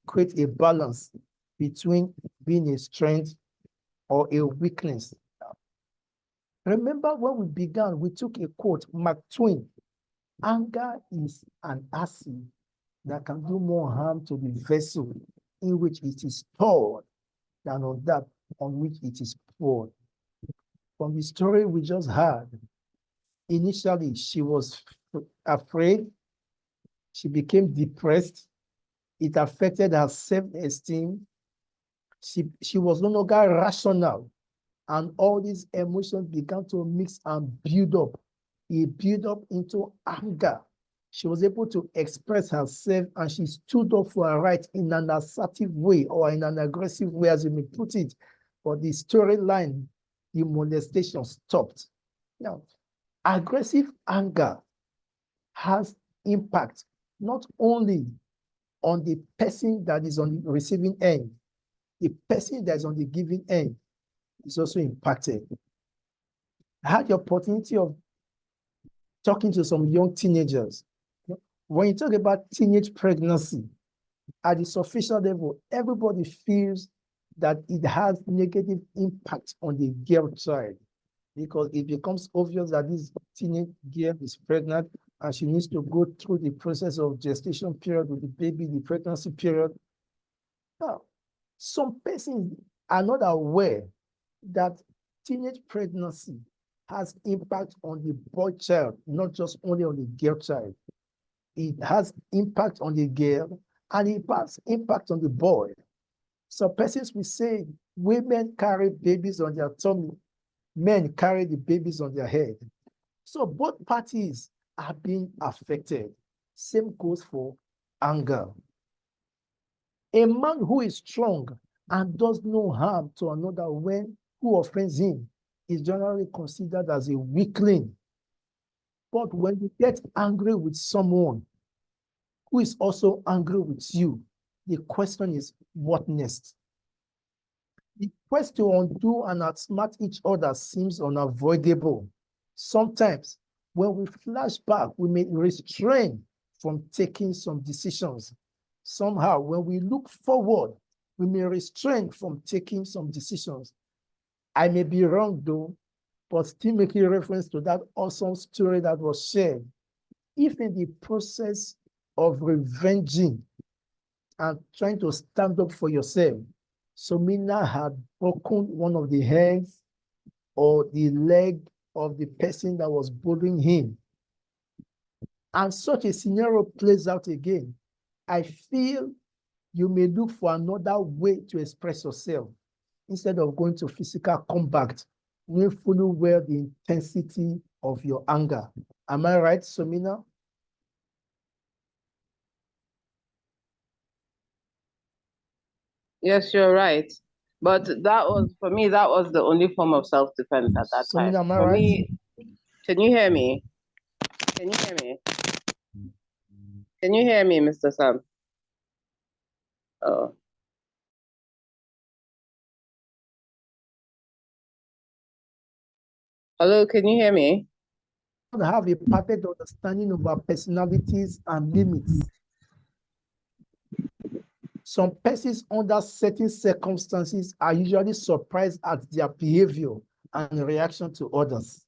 create a balance between being a strength or a weakness. Remember when we began, we took a quote, Mark Twain, anger is an acid that can do more harm to the vessel in which it is stored than on that on which it is poured. From the story we just heard, initially she was afraid, she became depressed, it affected her self-esteem, she was no longer rational, and all these emotions began to mix and build up. It built up into anger. She was able to express herself, and she stood up for her right in an assertive way or in an aggressive way, as you may put it. But the storyline, the molestation stopped. Now, aggressive anger has impact not only on the person that is on the receiving end, the person that is on the giving end is also impacted. I had the opportunity of talking to some young teenagers. When you talk about teenage pregnancy, at the superficial level, everybody feels that it has negative impact on the girl child, because it becomes obvious that this teenage girl is pregnant and she needs to go through the process of gestation period with the baby, the pregnancy period. Now, some persons are not aware that teenage pregnancy has impact on the boy child, not just only on the girl child. It has impact on the girl and it has impact on the boy. So persons will say women carry babies on their tummy, men carry the babies on their head. So both parties are being affected. Same goes for anger. A man who is strong and does no harm to another who offends him is generally considered as a weakling. But when you get angry with someone who is also angry with you, the question is, what next? The quest to undo and outsmart each other seems unavoidable. Sometimes, when we flash back, we may restrain from taking some decisions. Somehow, when we look forward, we may restrain from taking some decisions. I may be wrong though, but still making reference to that awesome story that was shared. If in the process of revenging and trying to stand up for yourself, Somina had broken one of the hands or the leg of the person that was bullying him, and such a scenario plays out again, I feel you may look for another way to express yourself instead of going to physical combat, knowing fully well the intensity of your anger. Am I right, Somina? Yes, you're right. But that was, for me, that was the only form of self-defense at that time. Somina, am I For right? me, can you hear me? Can you hear me? Can you hear me, Mr. Sam? Oh. Hello, can you hear me? Have a perfect understanding of our personalities and limits. Some persons under certain circumstances are usually surprised at their behavior and reaction to others.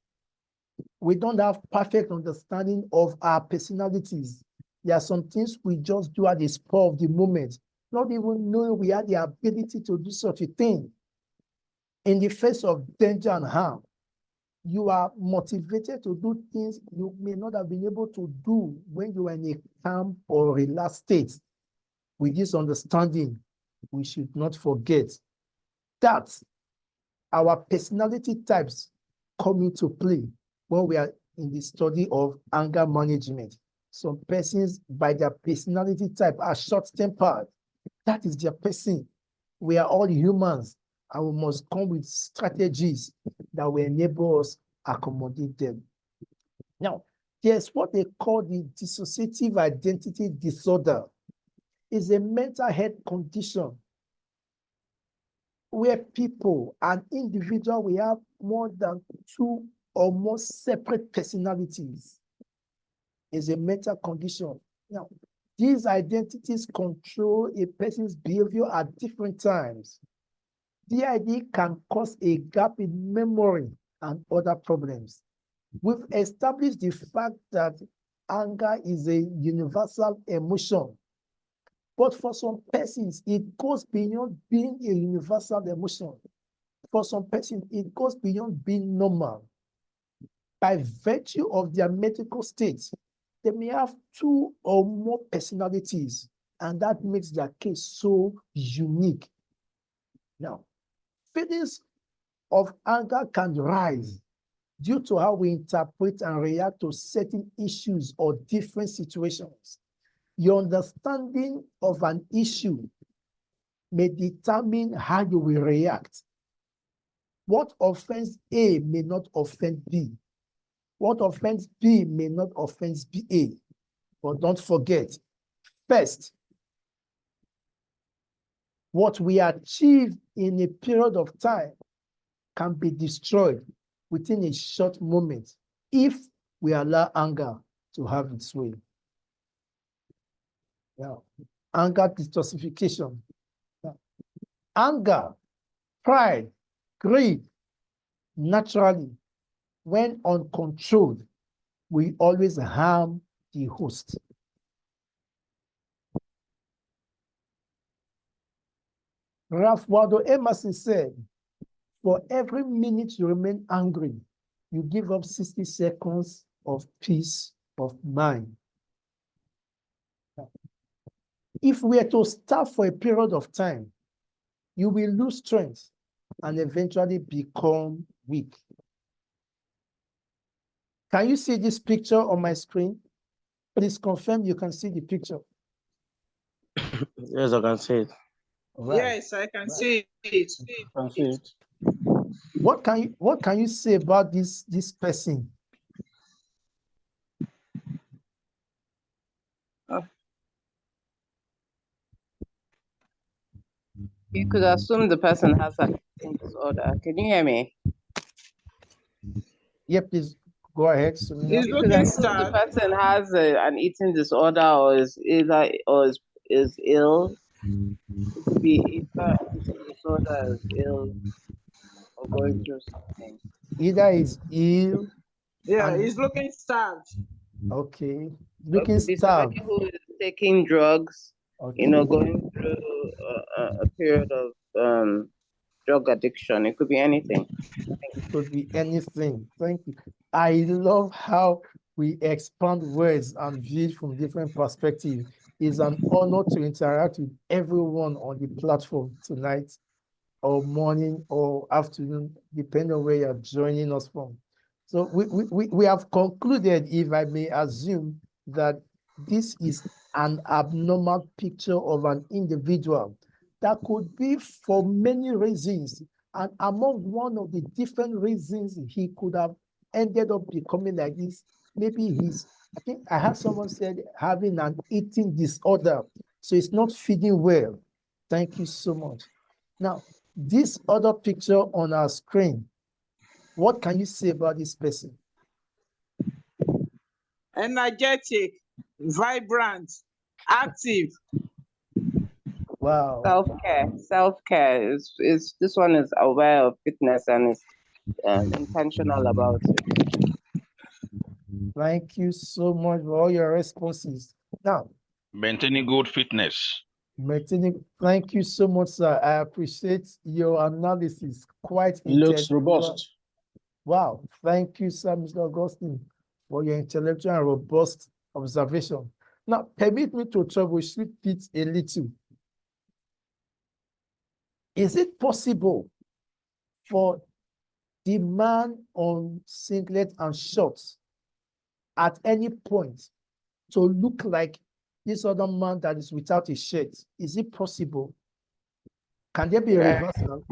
We don't have perfect understanding of our personalities. There are some things we just do at the spur of the moment, not even knowing we have the ability to do such a thing. In the face of danger and harm, you are motivated to do things you may not have been able to do when you were in a calm or relaxed state. With this understanding, we should not forget that our personality types come into play when we are in the study of anger management. Some persons, by their personality type, are short-tempered. That is their person. We are all humans, and we must come with strategies that will enable us accommodate them. Now, there's what they call the dissociative identity disorder. It's a mental health condition where people, an individual, we have more than two or more separate personalities. Is a mental condition. Now, these identities control a person's behavior at different times. DID can cause a gap in memory and other problems. We've established the fact that anger is a universal emotion. But for some persons, it goes beyond being a universal emotion. For some persons, it goes beyond being normal. By virtue of their medical state, they may have two or more personalities, and that makes their case so unique. Now, feelings of anger can rise due to how we interpret and react to certain issues or different situations. Your understanding of an issue may determine how you will react. What offends A may not offend B. What offends B may not offend A. But don't forget, first, what we achieve in a period of time can be destroyed within a short moment if we allow anger to have its way. Now, anger detoxification. Now, anger, pride, greed, naturally, when uncontrolled, we always harm the host. Ralph Waldo Emerson said, for every minute you remain angry, you give up 60 seconds of peace of mind. If we are to start for a period of time, you will lose strength and eventually become weak. Can you see this picture on my screen? Please confirm you can see the picture. Yes, I can see it. Right. Yes, I can see it. I can see it. What can you say about this person? You could assume the person has an eating disorder. Can you hear me? Yeah, please go ahead, Sumina. He's You could looking assume the sad. person has an eating disorder or is either or is ill. It could be either eating disorder, is ill, or going through something. Either is ill Yeah, and he's looking sad. okay, Or it looking could be starved. somebody who is taking drugs, Okay, going through a period of drug addiction. It could be anything. it could be anything. Thank you. I love how we expand words and views from different perspectives. It's an honor to interact with everyone on the platform tonight, or morning, or afternoon, depending on where you're joining us from. So we have concluded, if I may assume, that this is an abnormal picture of an individual that could be for many reasons. And among one of the different reasons he could have ended up becoming like this, maybe I think I had someone said having an eating disorder. So it's not feeding well. Thank you so much. Now, this other picture on our screen, what can you say about this person? Energetic, vibrant, active. Wow. Self-care is this one is aware of fitness and is intentional about it. Thank you so much for all your responses. Now, Maintaining good fitness. maintaining, thank you so much, sir. I appreciate your analysis. Quite Looks intellectual. robust. Wow. Thank you, sir, Mr. Augustine, for your intellectual and robust observation. Now, permit me to troubleshoot it a little. Is it possible for the man on singlet and shorts at any point to look like this other man that is without a shirt? Is it possible? Can there be a Yeah. reversal?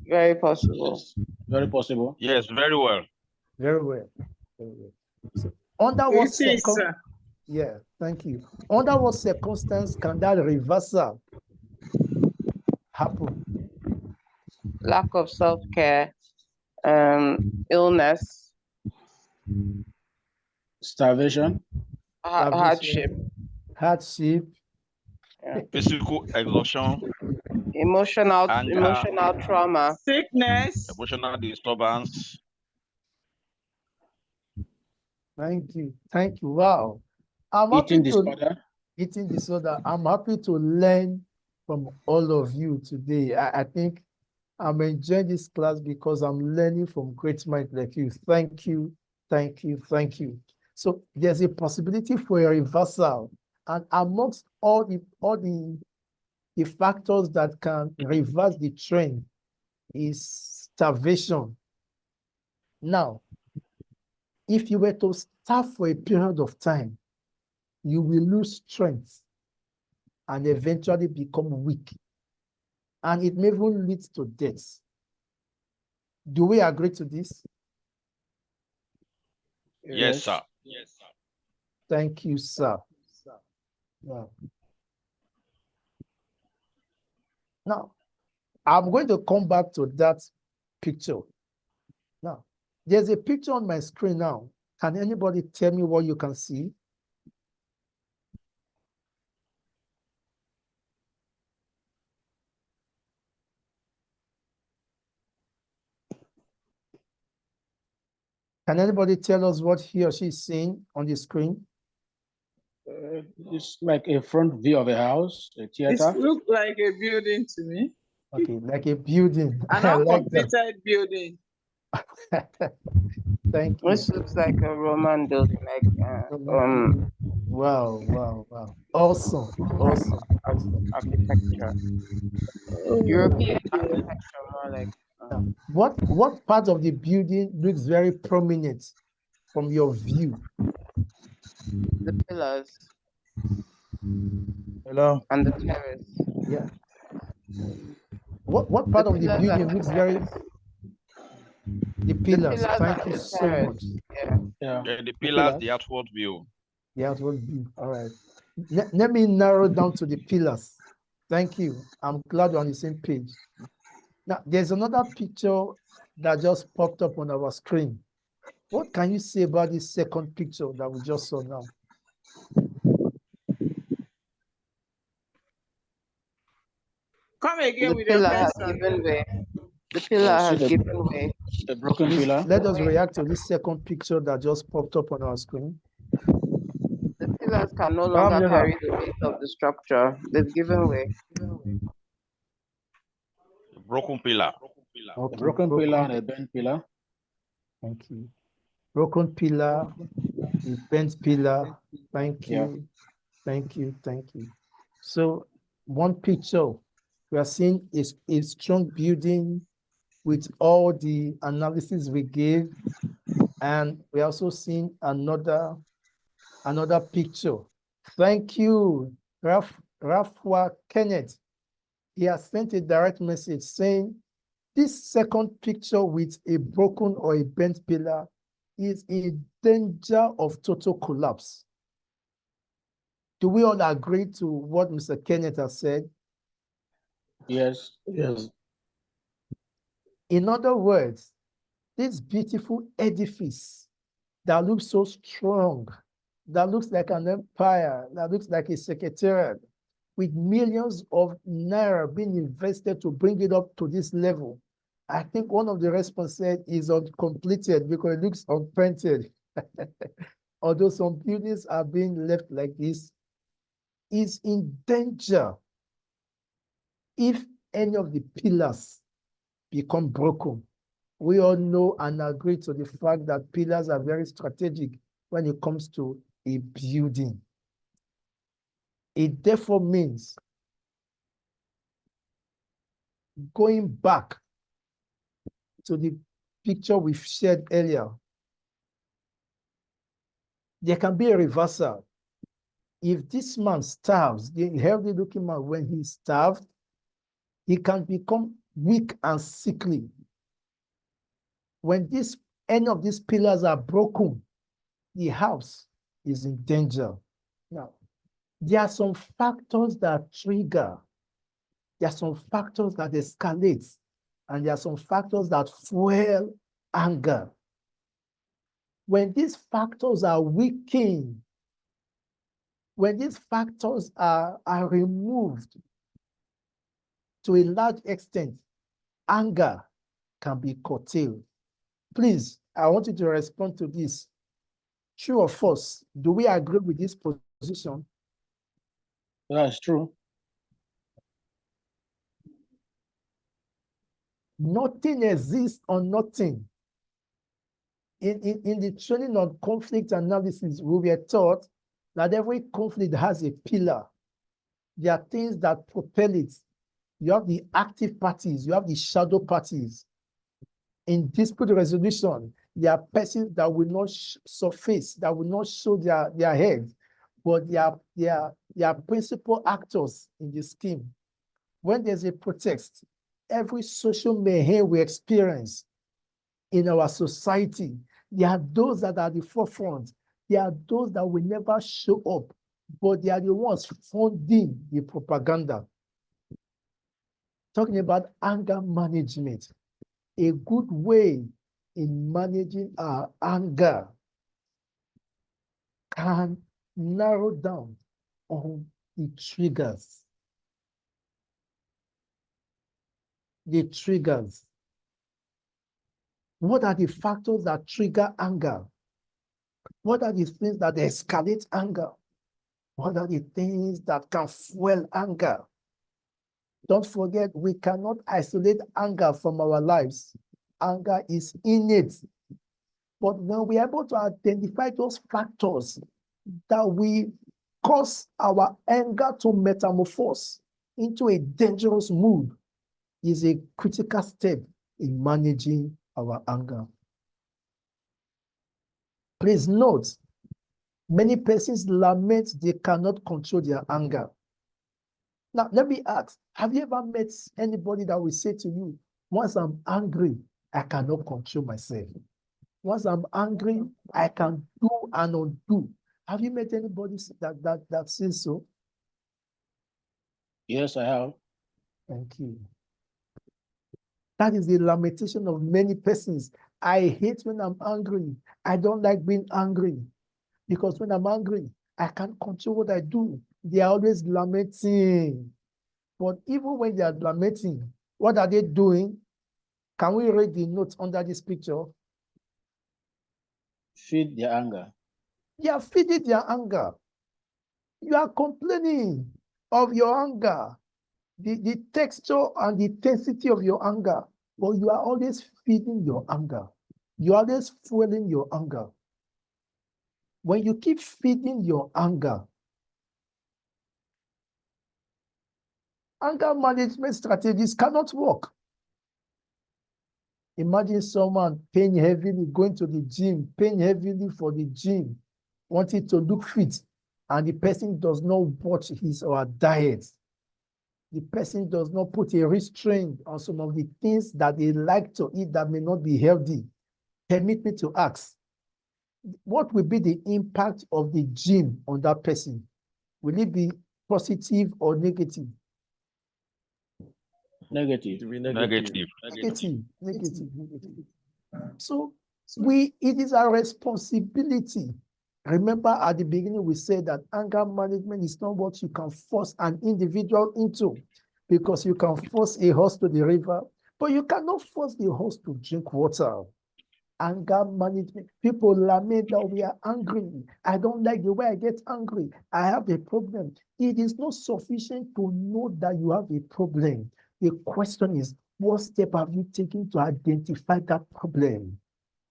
Very possible. Yes, very possible. Yes, very well. Very well. Very well. So, under You what see, sir. yeah, thank you. Under what circumstance can that reversal happen? Lack of self-care, illness, Starvation. hardship, Hardship. Physical exhaustion, emotional anger, trauma. Sickness. emotional disturbance. Thank you. Thank you. Wow. I'm happy Eating to disorder. eating disorder. I'm happy to learn from all of you today. I think I'm enjoying this class because I'm learning from great minds like you. Thank you. Thank you. Thank you. So there's a possibility for a reversal. And amongst all the factors that can reverse the trend is starvation. Now, if you were to starve for a period of time, you will lose strength and eventually become weak. And it may even lead to death. Do we agree to this? Yes, sir. Thank you, sir. Wow. Now, I'm going to come back to that picture. Now, there's a picture on my screen now. Can anybody tell me what you can see? Can anybody tell us what he or she is seeing on the screen? It's like a front view of a house, a It theater. looks like a building to me. Okay, like a building. An I like that. uncompleted building. Thank you. This looks like a Roman building, like Wow, wow, wow. Awesome, awesome, awesome. architecture. European architecture, more like Now, what part of the building looks very prominent from your view? the pillars Hello. and the terrace. Yeah. What part of the pillars building and looks the very terrace. the pillars? pillars Thank and you the so terrace. much. Yeah. Yeah. The pillars, the pillars? outward view. The outward view. All right. Let me narrow down to the pillars. Thank you. I'm glad we're on the same page. Now, there's another picture that just popped up on our screen. What can you say about this second picture that we just saw now? Come again The with your pillar has question. given way. The pillar see has the- given way. A broken Please, pillar. let us react to this second picture that just popped up on our screen. The pillars can no longer carry the weight of the structure. They've given way. Broken pillar. A Okay, broken pillar and a bent pillar. thank you. Broken pillar, a bent pillar. Thank Yeah. you, thank you, thank you. So one picture, we are seeing is a strong building with all the analysis we gave, and we also seeing another picture. Thank you, Rafwa Kenneth. He has sent a direct message saying this second picture with a broken or a bent pillar is in danger of total collapse. Do we all agree to what Mr. Kenneth has said? Yes. Yes. In other words, this beautiful edifice that looks so strong, that looks like an empire, that looks like a secretariat, with millions of naira being invested to bring it up to this level. I think one of the responses said is uncompleted because it looks unpainted. although some buildings are being left like this, is in danger if any of the pillars become broken. We all know and agree to the fact that pillars are very strategic when it comes to a building. It therefore means going back to the picture we've shared earlier, there can be a reversal. If this man starves, the healthy looking man, when he's starved, he can become weak and sickly. When any of these pillars are broken, the house is in danger. Now, there are some factors that trigger, there are some factors that escalate, and there are some factors that fuel anger. When these factors are weakened, when these factors are removed to a large extent, anger can be curtailed. Please, I want you to respond to this. True or false? Do we agree with this position? That's true. Nothing exists on nothing. In the training on conflict analysis, we were taught that every conflict has a pillar. There are things that propel it. You have the active parties, you have the shadow parties. In dispute resolution, there are persons that will not surface, that will not show their heads, but they are principal actors in the scheme. When there's a protest, every social mayhem we experience in our society, there are those that are at the forefront. There are those that will never show up, but they are the ones funding the propaganda. Talking about anger management, a good way in managing our anger can narrow down on the triggers. The triggers. What are the factors that trigger anger? What are the things that escalate anger? What are the things that can fuel anger? Don't forget, we cannot isolate anger from our lives. Anger is innate. But when we are able to identify those factors that we cause our anger to metamorphose into a dangerous mood, is a critical step in managing our anger. Please note, many persons lament they cannot control their anger. Now, let me ask, have you ever met anybody that will say to you, once I'm angry, I cannot control myself? Once I'm angry, I can do and undo. Have you met anybody that says so? Yes, I have. Thank you. That is the lamentation of many persons. I hate when I'm angry. I don't like being angry. Because when I'm angry, I can't control what I do. They are always lamenting. But even when they are lamenting, what are they doing? Can we read the notes under this picture? Feed their anger. They are feeding their anger. You are complaining of your anger, the texture and the intensity of your anger, but you are always feeding your anger. You are always fueling your anger. When you keep feeding your anger, anger management strategies cannot work. Imagine someone paying heavily, going to the gym, paying heavily for the gym, wanting to look fit, and the person does not watch his or her diet. The person does not put a restraint on some of the things that they like to eat that may not be healthy. Permit me to ask, what will be the impact of the gym on that person? Will it be positive or negative? Negative. Negative. Negative. So it is our responsibility. Remember at the beginning, we said that anger management is not what you can force an individual into, because you can force a horse to the river, but you cannot force the horse to drink water. Anger management. People lament that we are angry. I don't like the way I get angry. I have a problem. It is not sufficient to know that you have a problem. The question is, what step have you taken to identify that problem?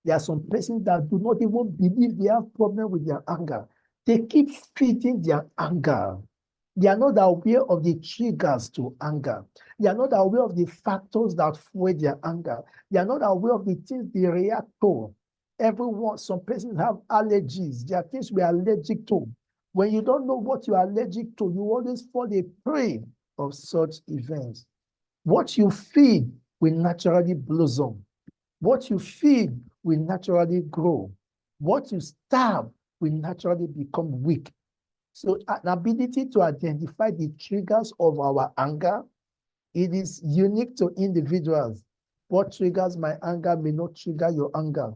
There are some persons that do not even believe they have problem with their anger. They keep feeding their anger. They are not aware of the triggers to anger. They are not aware of the factors that fuel their anger. They are not aware of the things they react to. Everyone, some persons have allergies. There are things we are allergic to. When you don't know what you are allergic to, you always fall a prey of such events. What you feed will naturally blossom. What you feed will naturally grow. What you starve will naturally become weak. So an ability to identify the triggers of our anger, it is unique to individuals. What triggers my anger may not trigger your anger.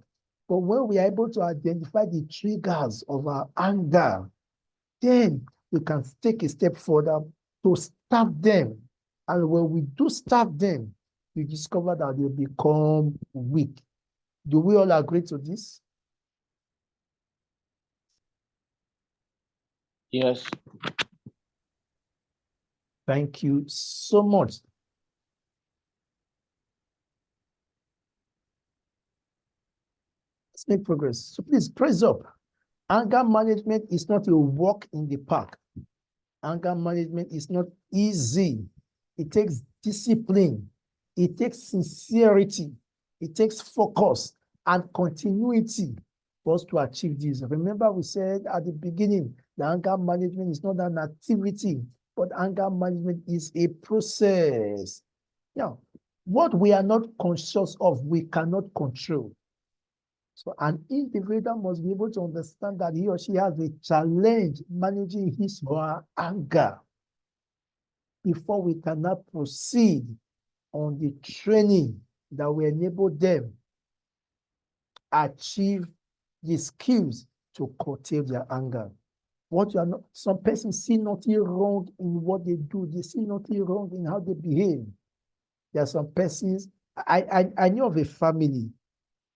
But when we are able to identify the triggers of our anger, then we can take a step further to stop them. And when we do stop them, we discover that they become weak. Do we all agree to this? Yes. Thank you so much. Let's make progress. So please praise up. Anger management is not a walk in the park. Anger management is not easy. It takes discipline. It takes sincerity. It takes focus and continuity for us to achieve this. Remember, we said at the beginning, the anger management is not an activity, but anger management is a process. Now, what we are not conscious of, we cannot control. So an individual must be able to understand that he or she has a challenge managing his or her anger before we cannot proceed on the training that will enable them achieve the skills to curtail their anger. What you are not, some persons see nothing wrong in what they do. They see nothing wrong in how they behave. There are some persons, I knew of a family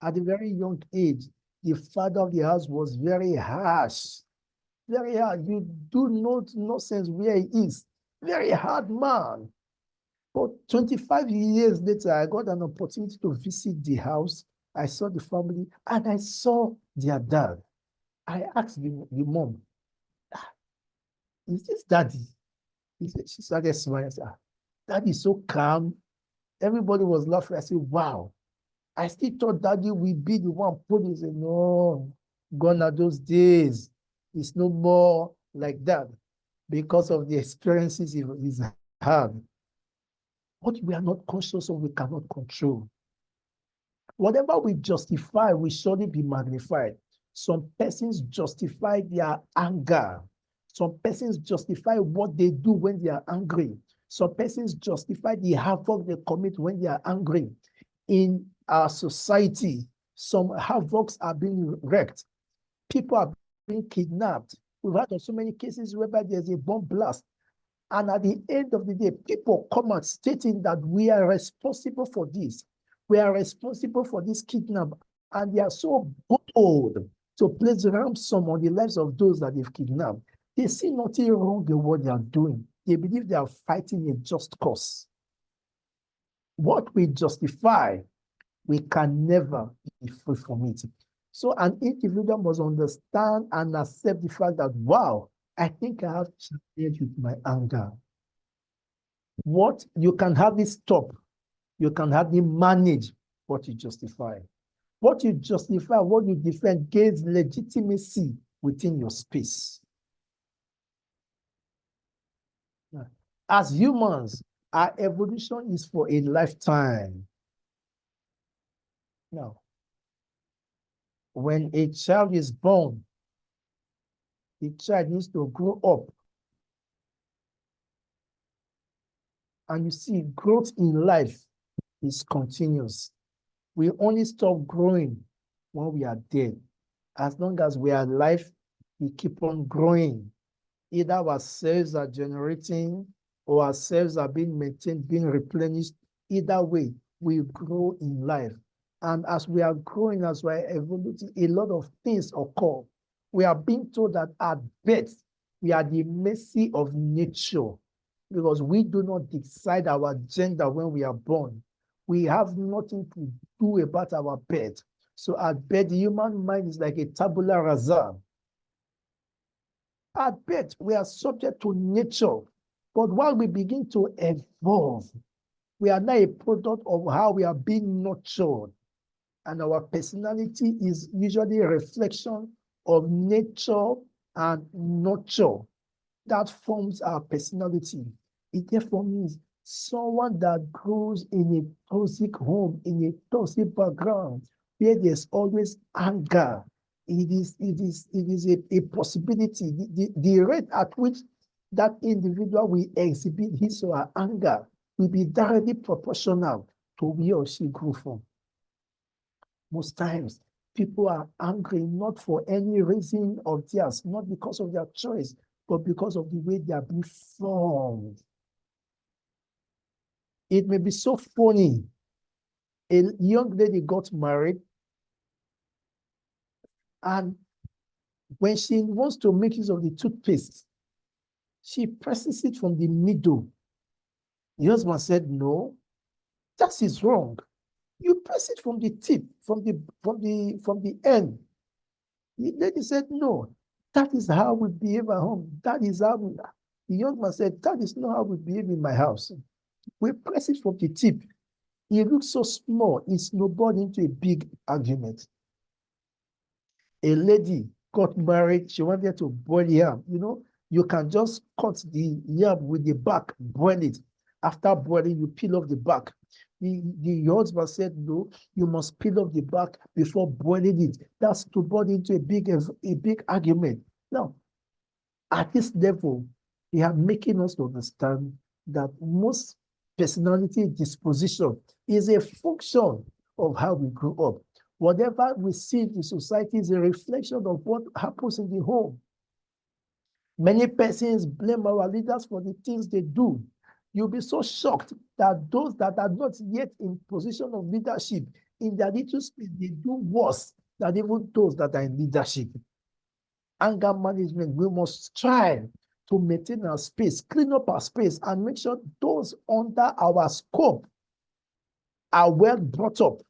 at a very young age. The father of the house was very harsh. Very hard. You do not nonsense where he is. Very hard man. But 25 years later, I got an opportunity to visit the house. I saw the family and I saw their dad. I asked the mom, is this daddy? She started smiling. I said, daddy is so calm. Everybody was laughing. I said, wow. I still thought daddy will be the one putting it. No, gone are those days. It's no more like that because of the experiences he's had. What we are not conscious of, we cannot control. Whatever we justify will surely be magnified. Some persons justify their anger. Some persons justify what they do when they are angry. Some persons justify the havoc they commit when they are angry. In our society, some havocs are being wreaked. People are being kidnapped. We've had so many cases whereby there's a bomb blast. And at the end of the day, people come out stating that we are responsible for this. We are responsible for this kidnap. And they are so bold to place ransom on the lives of those that they've kidnapped. They see nothing wrong with what they are doing. They believe they are fighting a just cause. What we justify, we can never be free from it. So an individual must understand and accept the fact that, wow, I think I have challenge with my anger. What you can have it stop. You can have it manage what you justify. What you justify, what you defend gains legitimacy within your space. As humans, our evolution is for a lifetime. Now, when a child is born, the child needs to grow up. And you see, growth in life is continuous. We only stop growing when we are dead. As long as we are alive, we keep on growing. Either our cells are generating or our cells are being maintained, being replenished. Either way, we grow in life. And as we are growing, as we are evolving, a lot of things occur. We are being told that at birth, we are the mercy of nature because we do not decide our gender when we are born. We have nothing to do about our birth. So at birth, the human mind is like a tabula rasa. At birth, we are subject to nature. But while we begin to evolve, we are now a product of how we are being nurtured. And our personality is usually a reflection of nature and nurture. That forms our personality. It therefore means someone that grows in a toxic home, in a toxic background, where there's always anger. It is a possibility. The rate at which that individual will exhibit his or her anger will be directly proportional to where he or she grew from. Most times, people are angry not for any reason of theirs, not because of their choice, but because of the way they are being formed. It may be so funny. A young lady got married, and when she wants to make use of the toothpaste, she presses it from the middle. The husband said, "No, that is wrong. You press it from the tip, from the end." The lady said, "No, that is how we behave at home. That is how we." The young man said, "That is not how we behave in my house. We press it from the tip." It looks so small, it snowballed into a big argument. A lady got married, she wanted to boil yam. You can just cut the yam with the back, boil it. After boiling, you peel off the back. The husband said, "No, you must peel off the back before boiling it." That's to boil into a big argument. Now, at this level, they are making us understand that most personality disposition is a function of how we grew up. Whatever we see in society is a reflection of what happens in the home. Many persons blame our leaders for the things they do. You'll be so shocked that those that are not yet in position of leadership, in their little space, they do worse than even those that are in leadership. Anger management, we must strive to maintain our space, clean up our space, and make sure those under our scope are well brought up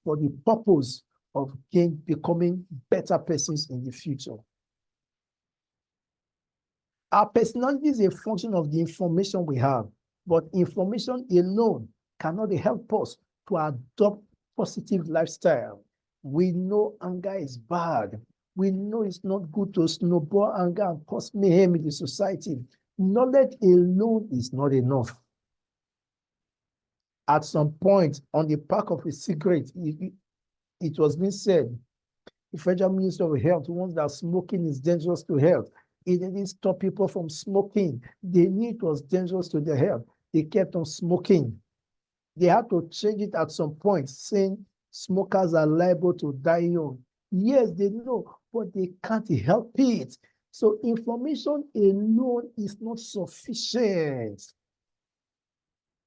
for the purpose of becoming better persons in the future. Our personality is a function of the information we have, but information alone cannot help us to adopt positive lifestyle. We know anger is bad. We know it's not good to snowball anger and cause mayhem in the society. Knowledge alone is not enough. At some point, on the pack of a cigarette, it was being said, the Federal Minister of Health warns that smoking is dangerous to health. It didn't stop people from smoking. They knew it was dangerous to their health. They kept on smoking. They had to change it at some point, saying smokers are liable to die young. Yes, they know, but they can't help it. So information alone is not sufficient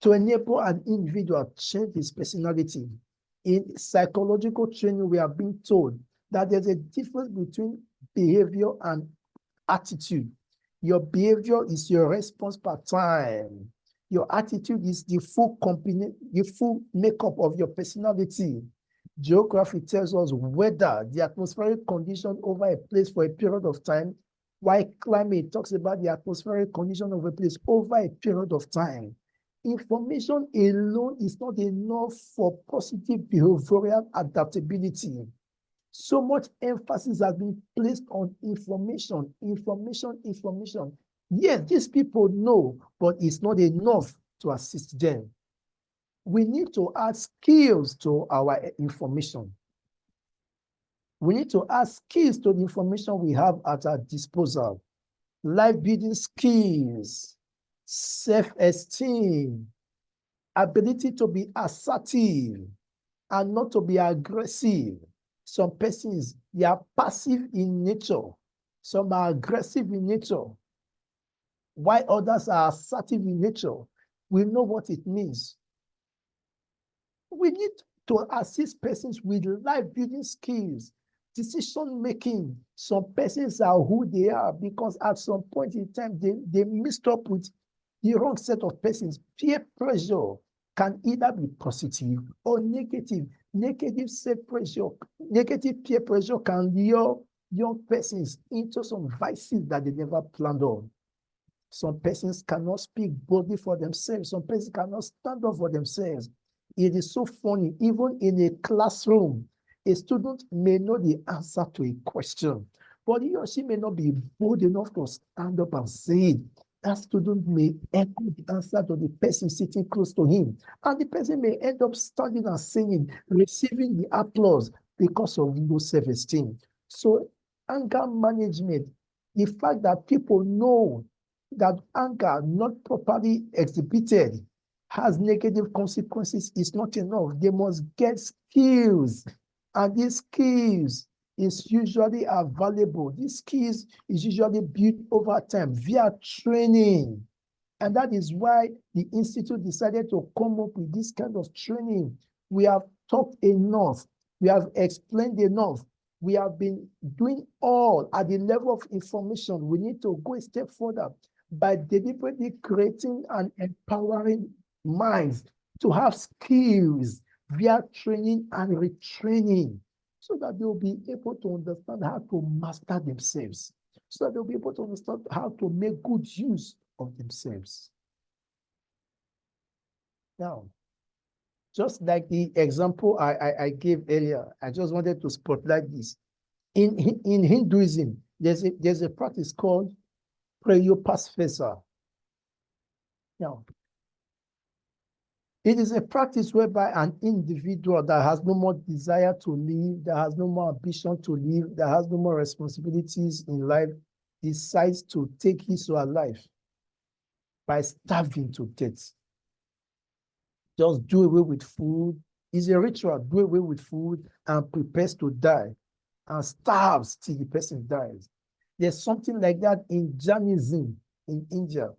to enable an individual to change his personality. In psychological training, we are being told that there's a difference between behavior and attitude. Your behavior is your response per time. Your attitude is the full makeup of your personality. Geography tells us weather, the atmospheric condition over a place for a period of time, while climate talks about the atmospheric condition of a place over a period of time. Information alone is not enough for positive behavioral adaptability. So much emphasis has been placed on information. Yes, these people know, but it's not enough to assist them. We need to add skills to our information. We need to add skills to the information we have at our disposal. Life building skills, self-esteem, ability to be assertive and not to be aggressive. Some persons, they are passive in nature. Some are aggressive in nature, while others are assertive in nature. We know what it means. We need to assist persons with life building skills, decision making. Some persons are who they are because at some point in time they mixed up with the wrong set of persons. Peer pressure can either be positive or negative. Negative peer pressure can lure young persons into some vices that they never planned on. Some persons cannot speak boldly for themselves. Some persons cannot stand up for themselves. It is so funny, even in a classroom, a student may know the answer to a question, but he or she may not be bold enough to stand up and say it. That student may echo the answer to the person sitting close to him, and the person may end up standing and singing, receiving the applause because of low self-esteem. So anger management, the fact that people know that anger not properly exhibited has negative consequences is not enough. They must get skills, and these skills is usually available. These skills is usually built over time via training. And that is why the Institute decided to come up with this kind of training. We have talked enough. We have explained enough. We have been doing all at the level of information. We need to go a step further by deliberately creating and empowering minds to have skills via training and retraining, so that they'll be able to understand how to master themselves, so that they'll be able to understand how to make good use of themselves. Now, just like the example I gave earlier, I just wanted to spotlight this. In Hinduism, there's a practice called Prayopasvesa. Now, it is a practice whereby an individual that has no more desire to live, that has no more ambition to live, that has no more responsibilities in life, decides to take his or her life by starving to death. Just do away with food. It's a ritual. Do away with food and prepares to die and starves till the person dies. There's something like that in Jainism in India.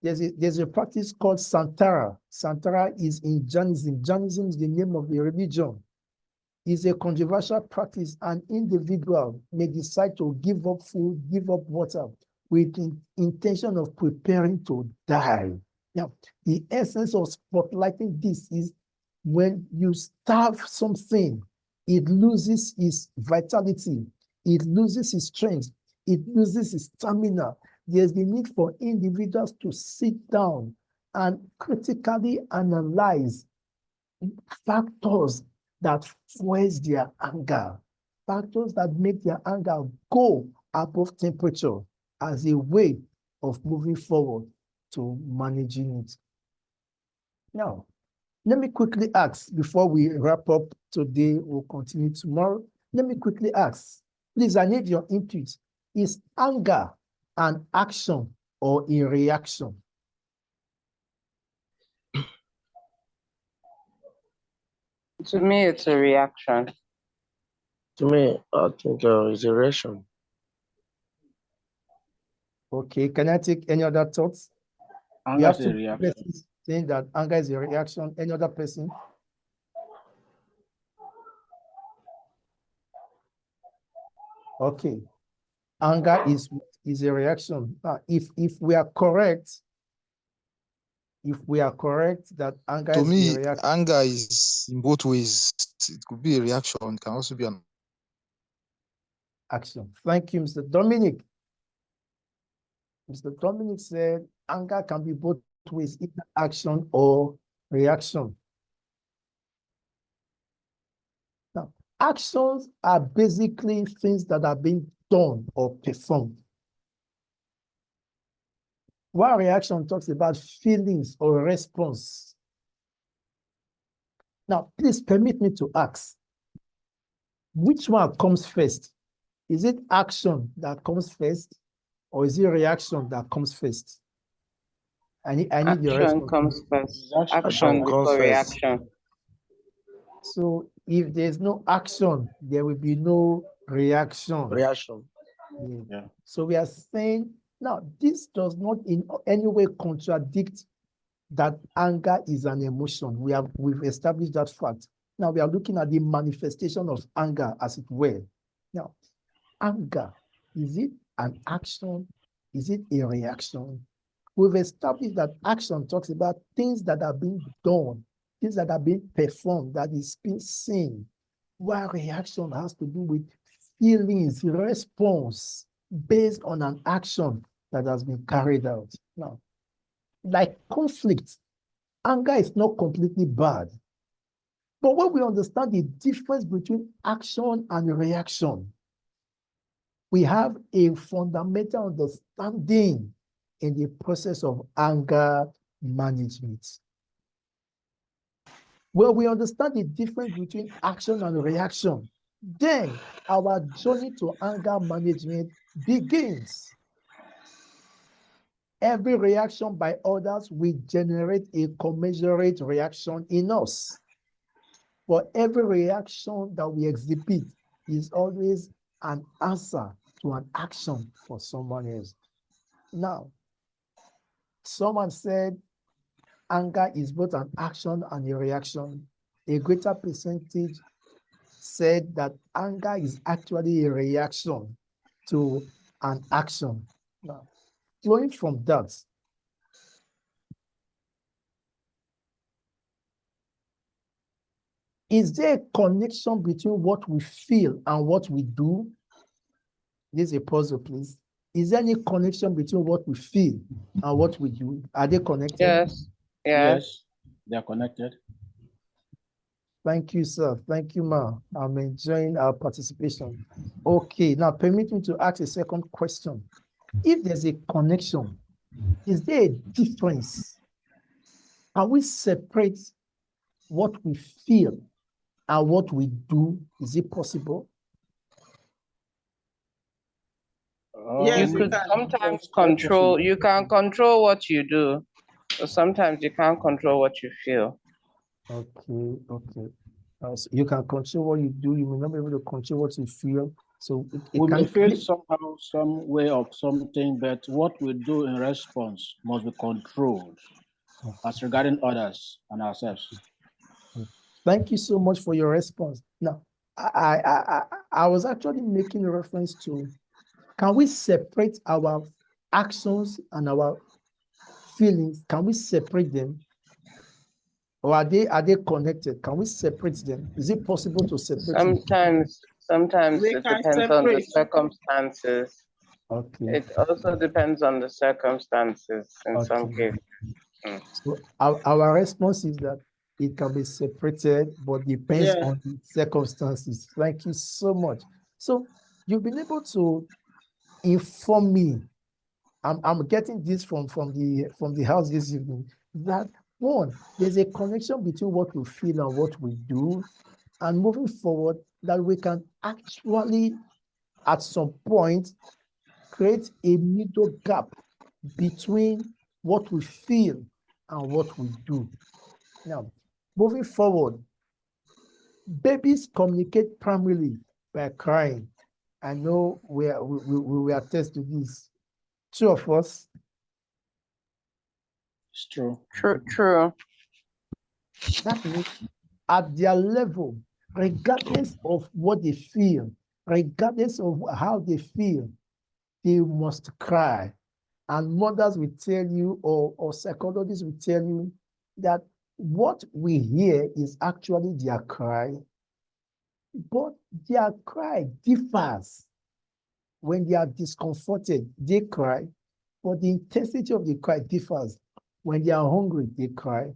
There's a practice called Santara. Santara is in Jainism. Jainism is the name of the religion. It's a controversial practice. An individual may decide to give up food, give up water, with the intention of preparing to die. Now, the essence of spotlighting this is when you starve something, it loses its vitality, it loses its strength, it loses its stamina. There's the need for individuals to sit down and critically analyze factors that fuels their anger, factors that make their anger go above temperature as a way of moving forward to managing it. Now, let me quickly ask, before we wrap up today, we'll continue tomorrow. Let me quickly ask, please, I need your input. Is anger an action or a reaction? To me, it's a reaction. To me, I think it's a reaction. Okay, can I take any other thoughts? Anger You have is a two reaction. persons saying that anger is a reaction. Any other person? Okay, anger is a reaction. If we are correct, that anger To is me, a reaction. anger is in both ways. It could be a reaction, it can also be an Action. Thank you, Mr. Dominic. Mr. Dominic said anger can be both ways, either action or reaction. Now, actions are basically things that are being done or performed, while reaction talks about feelings or response. Now, please permit me to ask, which one comes first? Is it action that comes first, or is it reaction that comes first? I need your Action response. comes first. Action Action comes before first. reaction. So if there's no action, there will be no reaction. Reaction. Yeah. Yeah. So we are saying, now, this does not in any way contradict that anger is an emotion. We've established that fact. Now we are looking at the manifestation of anger, as it were. Now, anger, is it an action? Is it a reaction? We've established that action talks about things that are being done, things that are being performed, that is being seen, while reaction has to do with feelings, response based on an action that has been carried out. Now, like conflict, anger is not completely bad. But when we understand the difference between action and reaction, we have a fundamental understanding in the process of anger management. When we understand the difference between action and reaction, then our journey to anger management begins. Every reaction by others will generate a commensurate reaction in us. But every reaction that we exhibit is always an answer to an action for someone else. Now, someone said anger is both an action and a reaction. A greater percentage said that anger is actually a reaction to an action. Now, flowing from that, is there a connection between what we feel and what we do? This is a puzzle, please. Is there any connection between what we feel and what we do? Are they connected? Yes. Yes. Yes, they are connected. Thank you, sir. Thank you, ma. I'm enjoying our participation. Okay, now permit me to ask a second question. If there's a connection, is there a difference? Can we separate what we feel and what we do? Is it possible? Yes, You you could can. sometimes Very control, possible. you can control what you do, but sometimes you can't control what you feel. Okay, okay. So you can control what you do. You may not be able to control what you feel. So it We may can feel be. somehow, some way of something, but what we do in response must be controlled as regarding others and ourselves. Thank you so much for your response. Now, I was actually making a reference to, can we separate our actions and our feelings? Can we separate them? Or are they connected? Can we separate them? Is it possible to separate them? Sometimes We it can depends on the separate. circumstances. Okay. It also depends on the circumstances in some Okay. cases. So our response is that it can be separated, but depends Yeah. on the circumstances. Thank you so much. So you've been able to inform me. I'm getting this from the house this evening, that one, there's a connection between what we feel and what we do, and moving forward, that we can actually at some point create a middle gap between what we feel and what we do. Now, moving forward, babies communicate primarily by crying. I know we will attest to this. Two of us. It's true. True. That means at their level, regardless of what they feel, regardless of how they feel, they must cry. And mothers will tell you, or psychologists will tell you, that what we hear is actually their cry, but their cry differs. When they are discomforted, they cry, but the intensity of the cry differs. When they are hungry, they cry,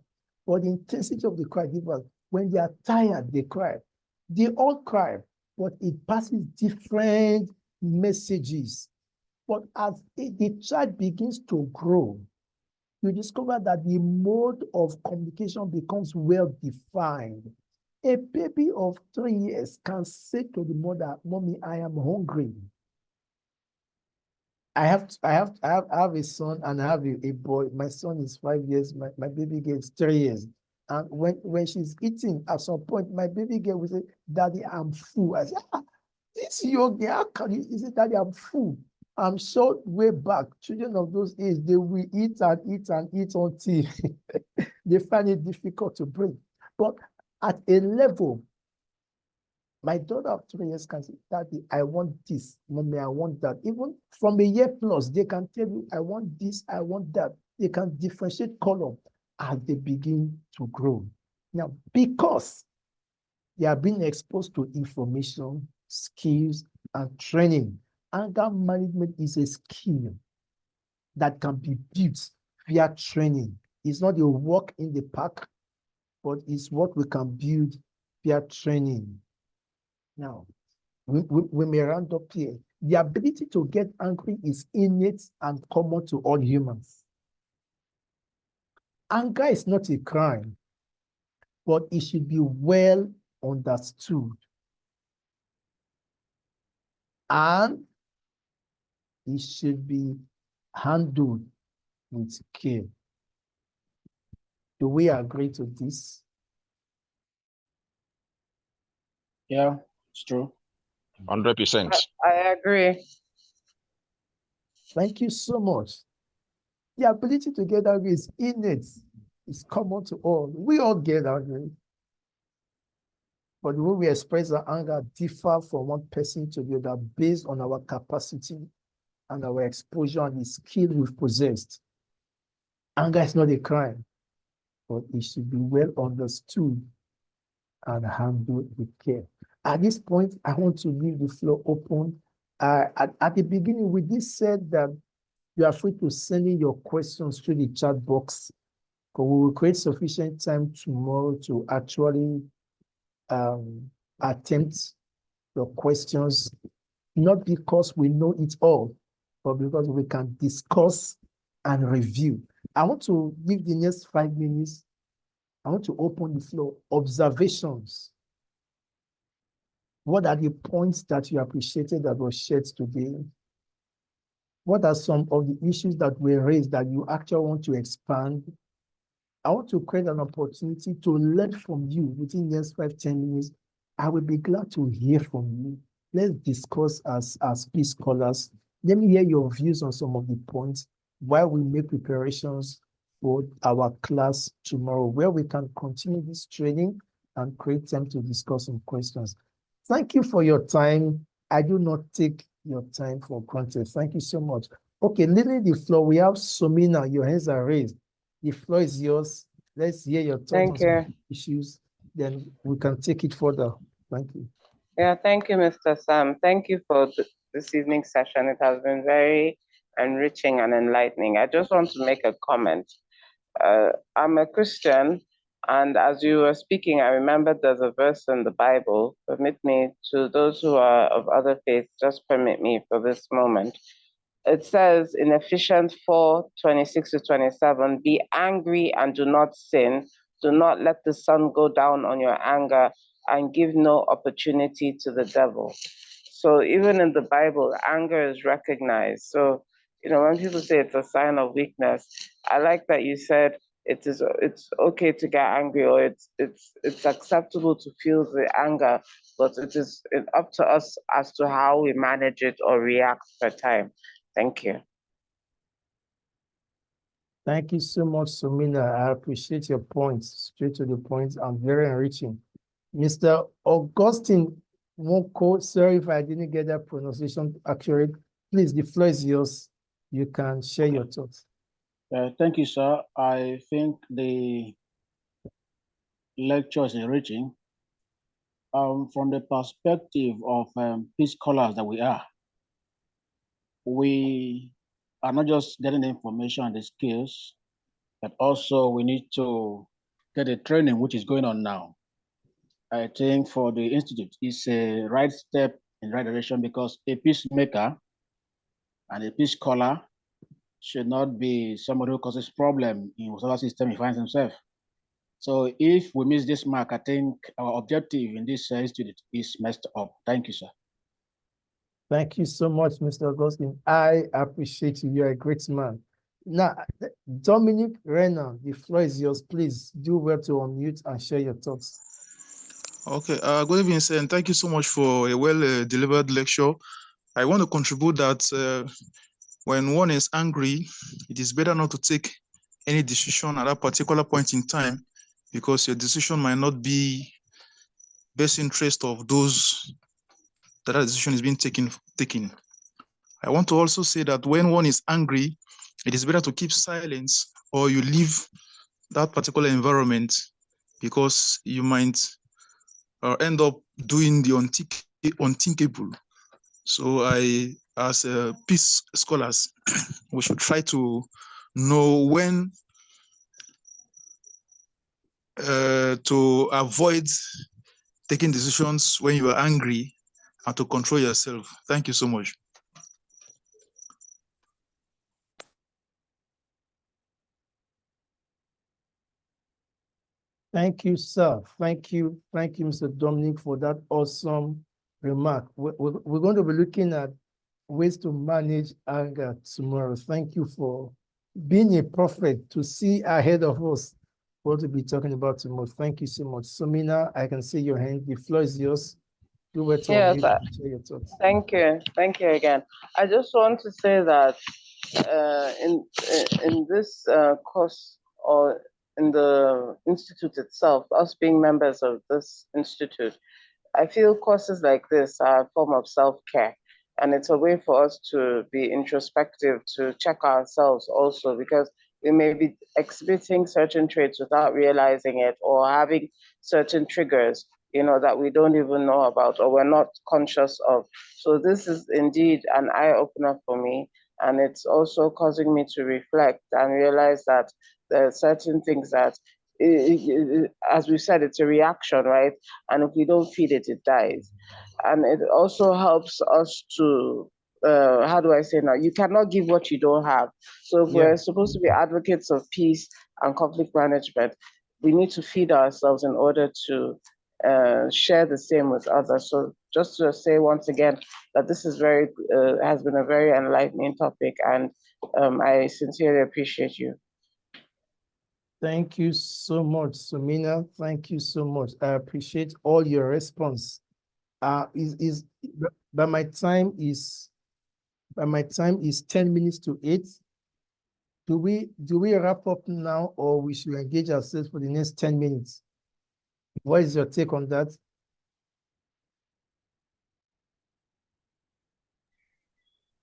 but the intensity of the cry differs. When they are tired, they cry. They all cry, but it passes different messages. But as the child begins to grow, you discover that the mode of communication becomes well defined. A baby of 3 years can say to the mother, "Mommy, I am hungry." I have a son and I have a boy. My son is 5 years. My baby girl is 3 years. And when she's eating, at some point, my baby girl will say, "Daddy, I'm full." I say, "This yogi, how can you?" He said, "Daddy, I'm full." I'm sure way back, children of those age, they will eat and eat and eat until they find it difficult to breathe. But at a level, my daughter of 3 years can say, Daddy, I want this. Mommy, I want that. Even from a year plus, they can tell you, I want this, I want that. They can differentiate color as they begin to grow. Now, because they are being exposed to information, skills, and training, anger management is a skill that can be built via training. It's not a walk in the park, but it's what we can build via training. Now, we may round up here. The ability to get angry is innate and common to all humans. Anger is not a crime, but it should be well understood. And it should be handled with care. Do we agree to this? Yeah, it's true. 100%. I agree. Thank you so much. The ability to get angry is innate. It's common to all. We all get angry. But the way we express our anger differ from one person to the other based on our capacity and our exposure and the skill we've possessed. Anger is not a crime, but it should be well understood and handled with care. At this point, I want to leave the floor open. At the beginning, we did said that you are free to send in your questions through the chat box, but we will create sufficient time tomorrow to actually attempt your questions, not because we know it all, but because we can discuss and review. I want to give the next 5 minutes. I want to open the floor. Observations. What are the points that you appreciated that were shared today? What are some of the issues that were raised that you actually want to expand? I want to create an opportunity to learn from you within the next 5-10 minutes. I will be glad to hear from you. Let's discuss as peace scholars. Let me hear your views on some of the points while we make preparations for our class tomorrow, where we can continue this training and create time to discuss some questions. Thank you for your time. I do not take your time for granted. Thank you so much. Okay, leaving the floor, we have Somina. Your hands are raised. The floor is yours. Let's hear your thoughts Thank on some you. issues. Then we can take it further. Thank you. Yeah, thank you, Mr. Sam. Thank you for this evening's session. It has been very enriching and enlightening. I just want to make a comment. I'm a Christian, and as you were speaking, I remembered there's a verse in the Bible. Permit me, to those who are of other faiths, just permit me for this moment. It says in Ephesians 4:26-27, be angry and do not sin. Do not let the sun go down on your anger and give no opportunity to the devil. So even in the Bible, anger is recognized. So, when people say it's a sign of weakness, I like that you said it's okay to get angry, or it's acceptable to feel the anger, but it is up to us as to how we manage it or react per time. Thank you. Thank you so much, Somina. I appreciate your points, straight to the point, and very enriching. Mr. Augustine Wonko, sorry if I didn't get that pronunciation accurate. Please, the floor is yours. You can share your thoughts. Thank you, sir. I think the lecture is enriching. From the perspective of peace scholars that we are not just getting the information and the skills, but also we need to get the training which is going on now. I think for the institute, it's a right step in the right direction, because a peacemaker and a peace scholar should not be somebody who causes problem in whatever system he finds himself. So if we miss this mark, I think our objective in this institute is messed up. Thank you, sir. Thank you so much, Mr. Augustine. I appreciate you. You're a great man. Now, Dominic Renner, the floor is yours. Please do well to unmute and share your thoughts. Okay, good evening, sir, and thank you so much for a well delivered lecture. I want to contribute that when one is angry, it is better not to take any decision at that particular point in time, because your decision might not be best interest of those that decision is being taken. I want to also say that when one is angry, it is better to keep silence or you leave that particular environment, because you might end up doing the unthinkable. So as peace scholars, we should try to know when to avoid taking decisions when you are angry and to control yourself. Thank you so much. Thank you, sir. Thank you, Mr. Dominic, for that awesome remark. We're going to be looking at ways to manage anger tomorrow. Thank you for being a prophet to see ahead of us what we'll be talking about tomorrow. Thank you so much. Somina, I can see your hand. The floor is yours. Do it to Yes, share your thoughts. thank you again. I just want to say that in this course, or in the institute itself, us being members of this institute, I feel courses like this are a form of self-care, and it's a way for us to be introspective, to check ourselves also, because we may be exhibiting certain traits without realizing it, or having certain triggers, that we don't even know about or we're not conscious of. So this is indeed an eye-opener for me, and it's also causing me to reflect and realize that there are certain things that, as we said, it's a reaction, right? And if we don't feed it, it dies. And it also helps us to, how do I say now? You cannot give what you don't have. So if we're supposed to be advocates of peace and conflict management, we need to feed ourselves in order to share the same with others. So just to say once again that this is has been a very enlightening topic, and I sincerely appreciate you. Thank you so much, Sumina. Thank you so much. I appreciate all your response. But my time is 10 minutes to 8. Do we wrap up now, or we should engage ourselves for the next 10 minutes? What is your take on that?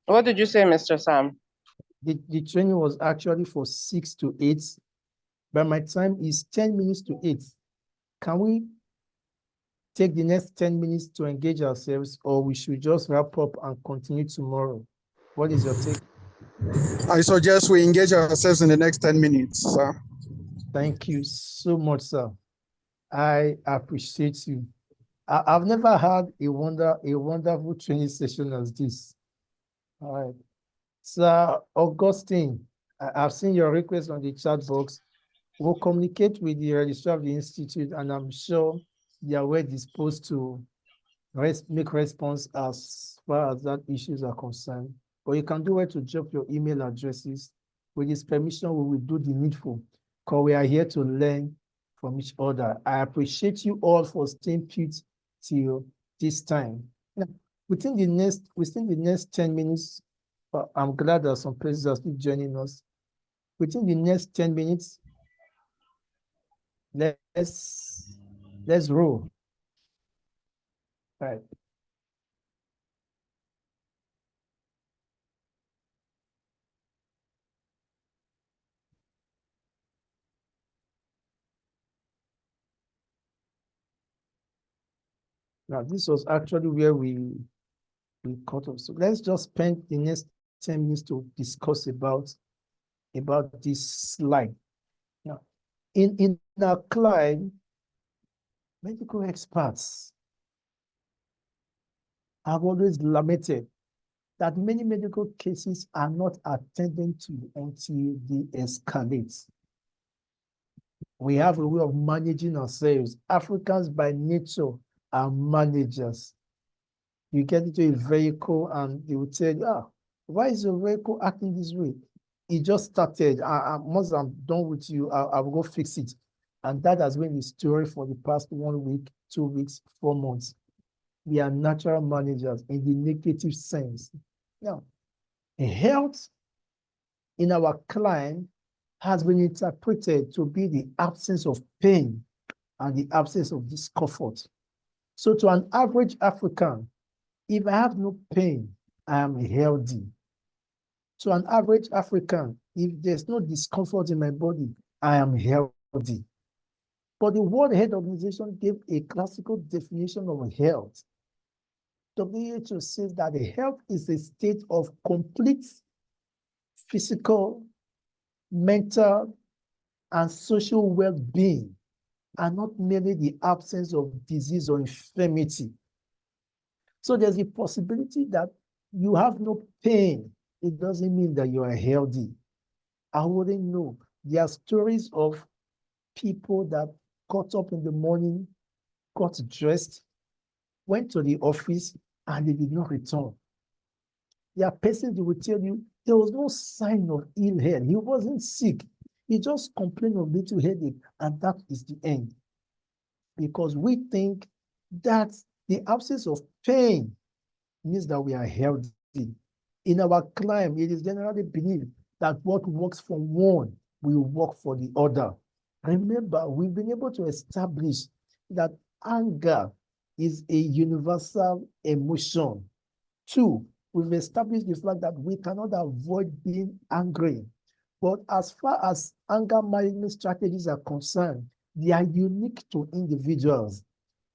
What did you say, Mr. Sam? The training was actually for 6 to 8, but my time is 10 minutes to 8. Can we take the next 10 minutes to engage ourselves, or we should just wrap up and continue tomorrow? What is your take? I suggest we engage ourselves in the next 10 minutes, sir. Thank you so much, sir. I appreciate you. I've never had a wonderful training session as this. All right. Sir Augustine, I've seen your request on the chat box. We'll communicate with the registrar of the institute, and I'm sure they are well disposed to make response as far as that issues are concerned. But you can do it to drop your email addresses. With his permission, we will do the needful, because we are here to learn from each other. I appreciate you all for staying put till this time. Now, within the next 10 minutes, I'm glad that some persons are still joining us. Within the next 10 minutes, let's roll. All right. Now, this was actually where we cut off. So let's just spend the next 10 minutes to discuss about this slide. Now, in our client, medical experts have always lamented that many medical cases are not attended to until they escalate. We have a way of managing ourselves. Africans by nature are managers. You get into a vehicle and they will tell you, why is your vehicle acting this way? It just started. Once I'm done with you, I'll go fix it. And that has been the story for the past 1 week, 2 weeks, 4 months. We are natural managers in the negative sense. Now, health in our client has been interpreted to be the absence of pain and the absence of discomfort. So to an average African, if I have no pain, I am healthy. To an average African, if there's no discomfort in my body, I am healthy. But the World Health Organization gave a classical definition of health. WHO says that health is a state of complete physical, mental, and social well-being, and not merely the absence of disease or infirmity. So there's a possibility that you have no pain. It doesn't mean that you are healthy. I wouldn't know. There are stories of people that got up in the morning, got dressed, went to the office, and they did not return. There are persons who will tell you there was no sign of ill health. He wasn't sick. He just complained of little headache, and that is the end. Because we think that the absence of pain means that we are healthy. In our climate, it is generally believed that what works for one will work for the other. Remember, we've been able to establish that anger is a universal emotion. Two, we've established the fact that we cannot avoid being angry. But as far as anger management strategies are concerned, they are unique to individuals.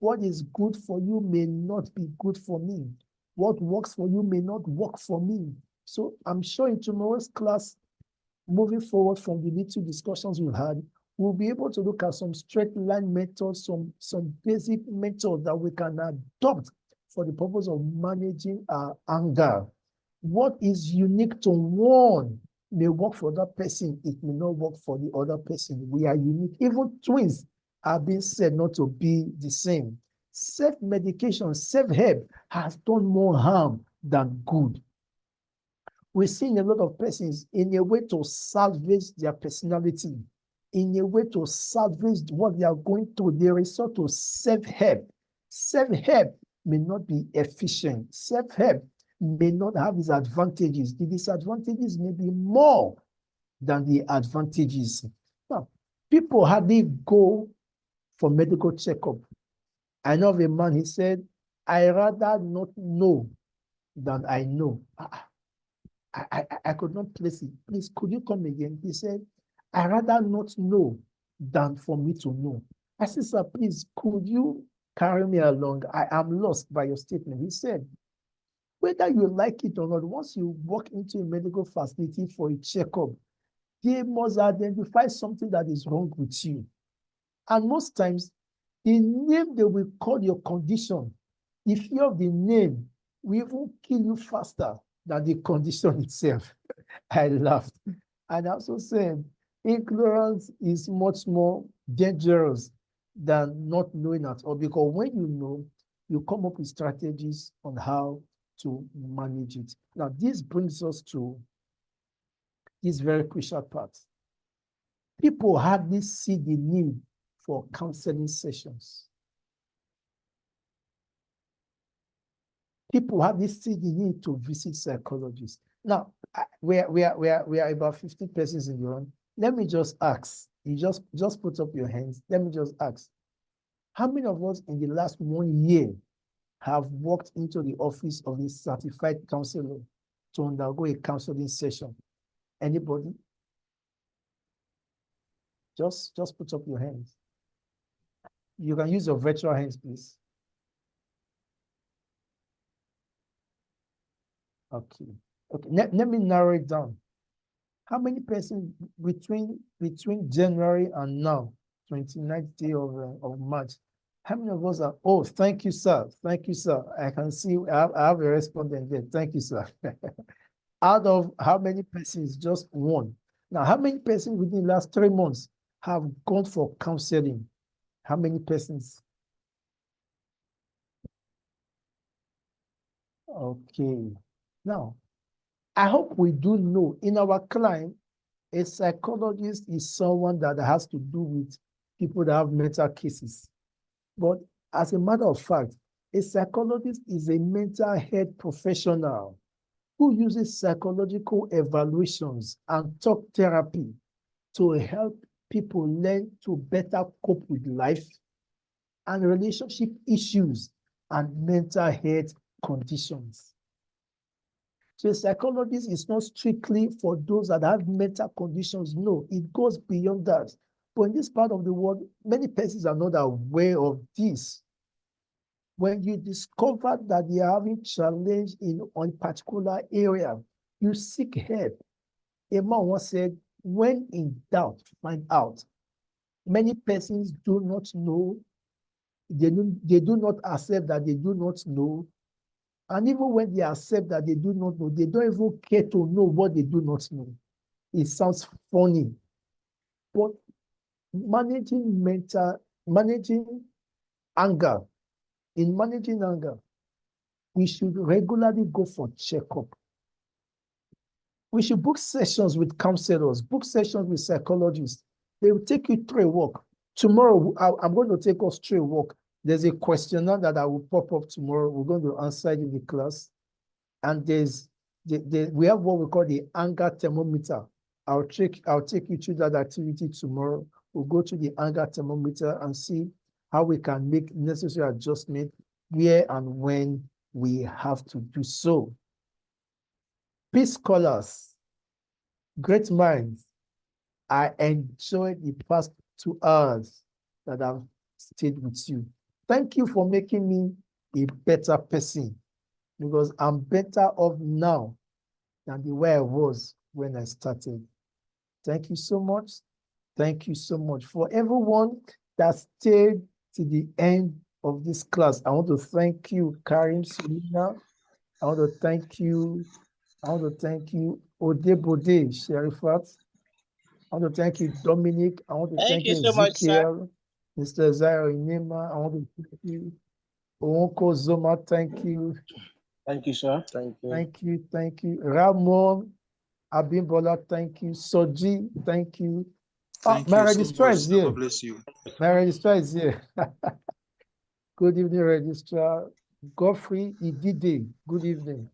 What is good for you may not be good for me. What works for you may not work for me. So I'm sure in tomorrow's class, moving forward from the little discussions we've had, we'll be able to look at some straight line methods, some basic methods that we can adopt for the purpose of managing our anger. What is unique to one may work for that person, it may not work for the other person. We are unique. Even twins are being said not to be the same. Self-medication, self-help has done more harm than good. We're seeing a lot of persons in a way to salvage their personality, in a way to salvage what they are going through. They resort to self-help. Self-help may not be efficient. Self-help may not have its advantages. The disadvantages may be more than the advantages. Now, people hardly go for medical checkup. I know of a man, he said, I rather not know than I know. I could not place it. Please, could you come again? He said, I rather not know than for me to know. I said, sir, please, could you carry me along? I am lost by your statement. He said, whether you like it or not, once you walk into a medical facility for a checkup, they must identify something that is wrong with you. And most times, the name they will call your condition, the fear of the name will even kill you faster than the condition itself. I laughed. And I also said, ignorance is much more dangerous than not knowing at all, because when you know, you come up with strategies on how to manage it. Now, this brings us to this very crucial part. People hardly see the need for counseling sessions. People hardly see the need to visit psychologists. Now, we are about 50 persons in the room. Let me just ask. You just put up your hands. Let me just ask. How many of us in the last 1 year have walked into the office of a certified counselor to undergo a counseling session? Anybody? Just put up your hands. You can use your virtual hands, please. Okay. Okay. Let me narrow it down. How many persons between January and now, 29th day of March, how many of us are, oh, thank you, sir. Thank you, sir. I can see I have a respondent there. Thank you, sir. Out of how many persons? Just one. Now, how many persons within the last 3 months have gone for counseling? How many persons? Okay. Now, I hope we do know in our client, a psychologist is someone that has to do with people that have mental cases. But as a matter of fact, A psychologist is a mental health professional who uses psychological evaluations and talk therapy to help people learn to better cope with life and relationship issues and mental health conditions. So a psychologist is not strictly for those that have mental conditions. No, it goes beyond that. But in this part of the world, many persons are not aware of this. When you discover that you are having challenge in a particular area, you seek help. A man once said, when in doubt, find out. Many persons do not know. They do not accept that they do not know. And even when they accept that they do not know, they don't even care to know what they do not know. It sounds funny. But managing anger, in managing anger, we should regularly go for checkup. We should book sessions with counselors, book sessions with psychologists. They will take you through a walk. Tomorrow, I'm going to take us through a walk. There's a questionnaire that I will pop up tomorrow. We're going to answer it in the class. And we have what we call the anger thermometer. I'll take you through that activity tomorrow. We'll go to the anger thermometer and see how we can make necessary adjustment where and when we have to do so. Peace scholars, great minds. I enjoyed the past 2 hours that I've stayed with you. Thank you for making me a better person, because I'm better off now than the way I was when I started. Thank you so much. Thank you so much. For everyone that stayed to the end of this class, I want to thank you, Karim Sulina. I want to thank you, Odebode Sherifat. I want to thank you, Dominic. I want to thank you, so much, sir. Ezekiel, Mr. Zaire Inema. I want to thank you, Onko Zoma. Thank you. Thank you, sir. Thank you. Ramon Abimbola, thank you. Soji, thank you. Thank my you so registrar much. is here. God bless you. My registrar is here. Good evening, registrar. Godfrey Idide, good evening.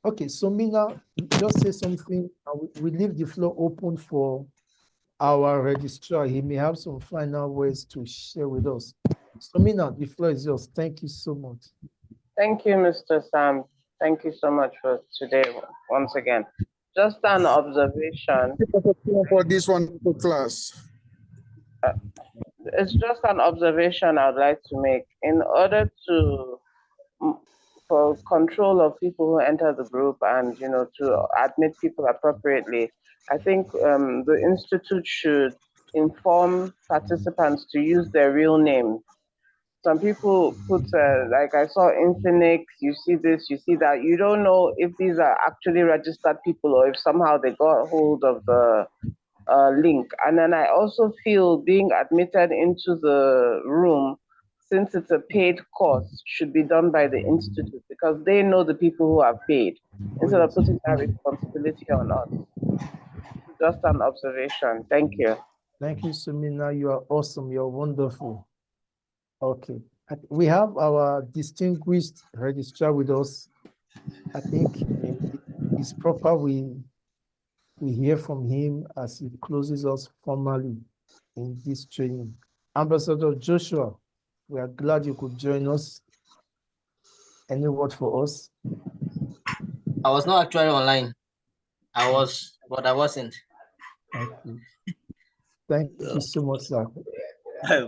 Okay, so Mina, just say something. We leave the floor open for our registrar. He may have some final words to share with us. So Mina, the floor is yours. Thank you so much. Thank you, Mr. Sam. Thank you so much for today once again. Just an observation. For this wonderful class. It's just an observation I'd like to make. In order to for control of people who enter the group and to admit people appropriately, I think the institute should inform participants to use their real name. Some people put like I saw Infinix, you see this, you see that. You don't know if these are actually registered people or if somehow they got hold of the link. And then I also feel being admitted into the room, since it's a paid course, should be done by the institute, because they know the people who have paid, instead of putting that responsibility on us. Just an observation. Thank you. Thank you, Sumina. You are awesome. You're wonderful. Okay. We have our distinguished registrar with us. I think it's proper we hear from him as he closes us formally in this training. Ambassador Joshua, we are glad you could join us. Any word for us? I was not actually online. I was, but I wasn't. Okay. Thank you so much, sir.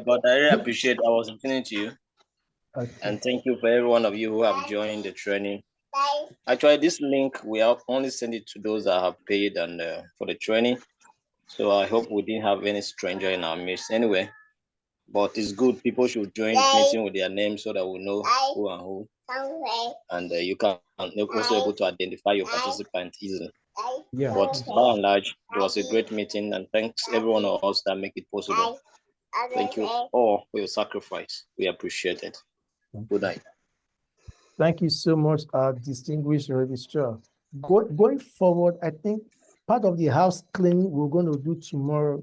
But I really appreciate I was listening to you. Okay. And thank you for every one of you who have joined the training. Actually, this link, we have only sent it to those that have paid and for the training. So I hope we didn't have any stranger in our midst anyway. But it's good. People should join the meeting with their names so that we know who and who. And you can also able to identify your participant easily. Yeah. But by and large, it was a great meeting, and thanks everyone of us that make it possible. Thank you all for your sacrifice. We appreciate it. Good night. Thank you so much, distinguished registrar. Going forward, I think part of the house cleaning we're going to do tomorrow,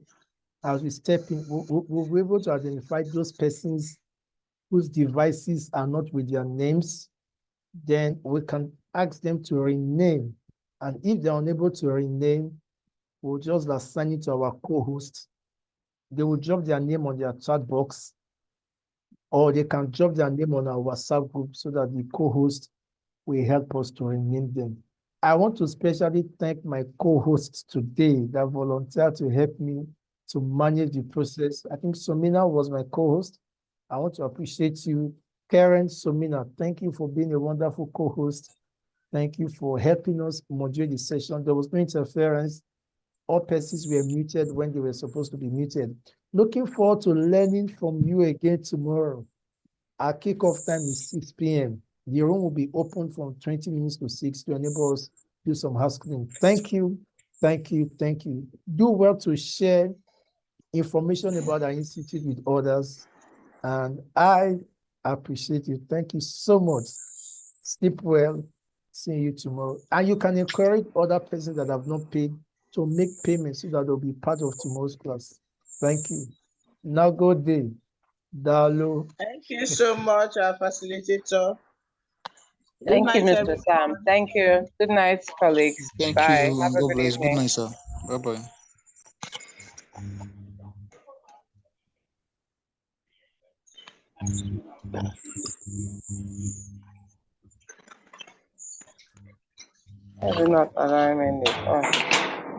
as we step in, we'll be able to identify those persons whose devices are not with their names, then we can ask them to rename. And if they're unable to rename, we'll just assign it to our co-host. They will drop their name on their chat box, or they can drop their name on our WhatsApp group so that the co-host will help us to rename them. I want to especially thank my co-hosts today that volunteered to help me to manage the process. I think Somina was my co-host. I want to appreciate you. Karen, Somina, thank you for being a wonderful co-host. Thank you for helping us moderate the session. There was no interference. All persons were muted when they were supposed to be muted. Looking forward to learning from you again tomorrow. Our kickoff time is 6 p.m. The room will be open from 20 minutes to 6 to enable us to do some housekeeping. Thank you, thank you, thank you. Do well to share information about our institute with others. And I appreciate you. Thank you so much. Sleep well. See you tomorrow. And you can encourage other persons that have not paid to make payments so that they'll be part of tomorrow's class. Thank you. Now go day. Dalo. Thank you so much, our facilitator. Thank you, Mr. Everyone. Sam. Thank you. Good night, colleagues. Thank Bye. you. Have a God good bless. Good evening. night, sir. Bye-bye. I do not alarm in this. Oh.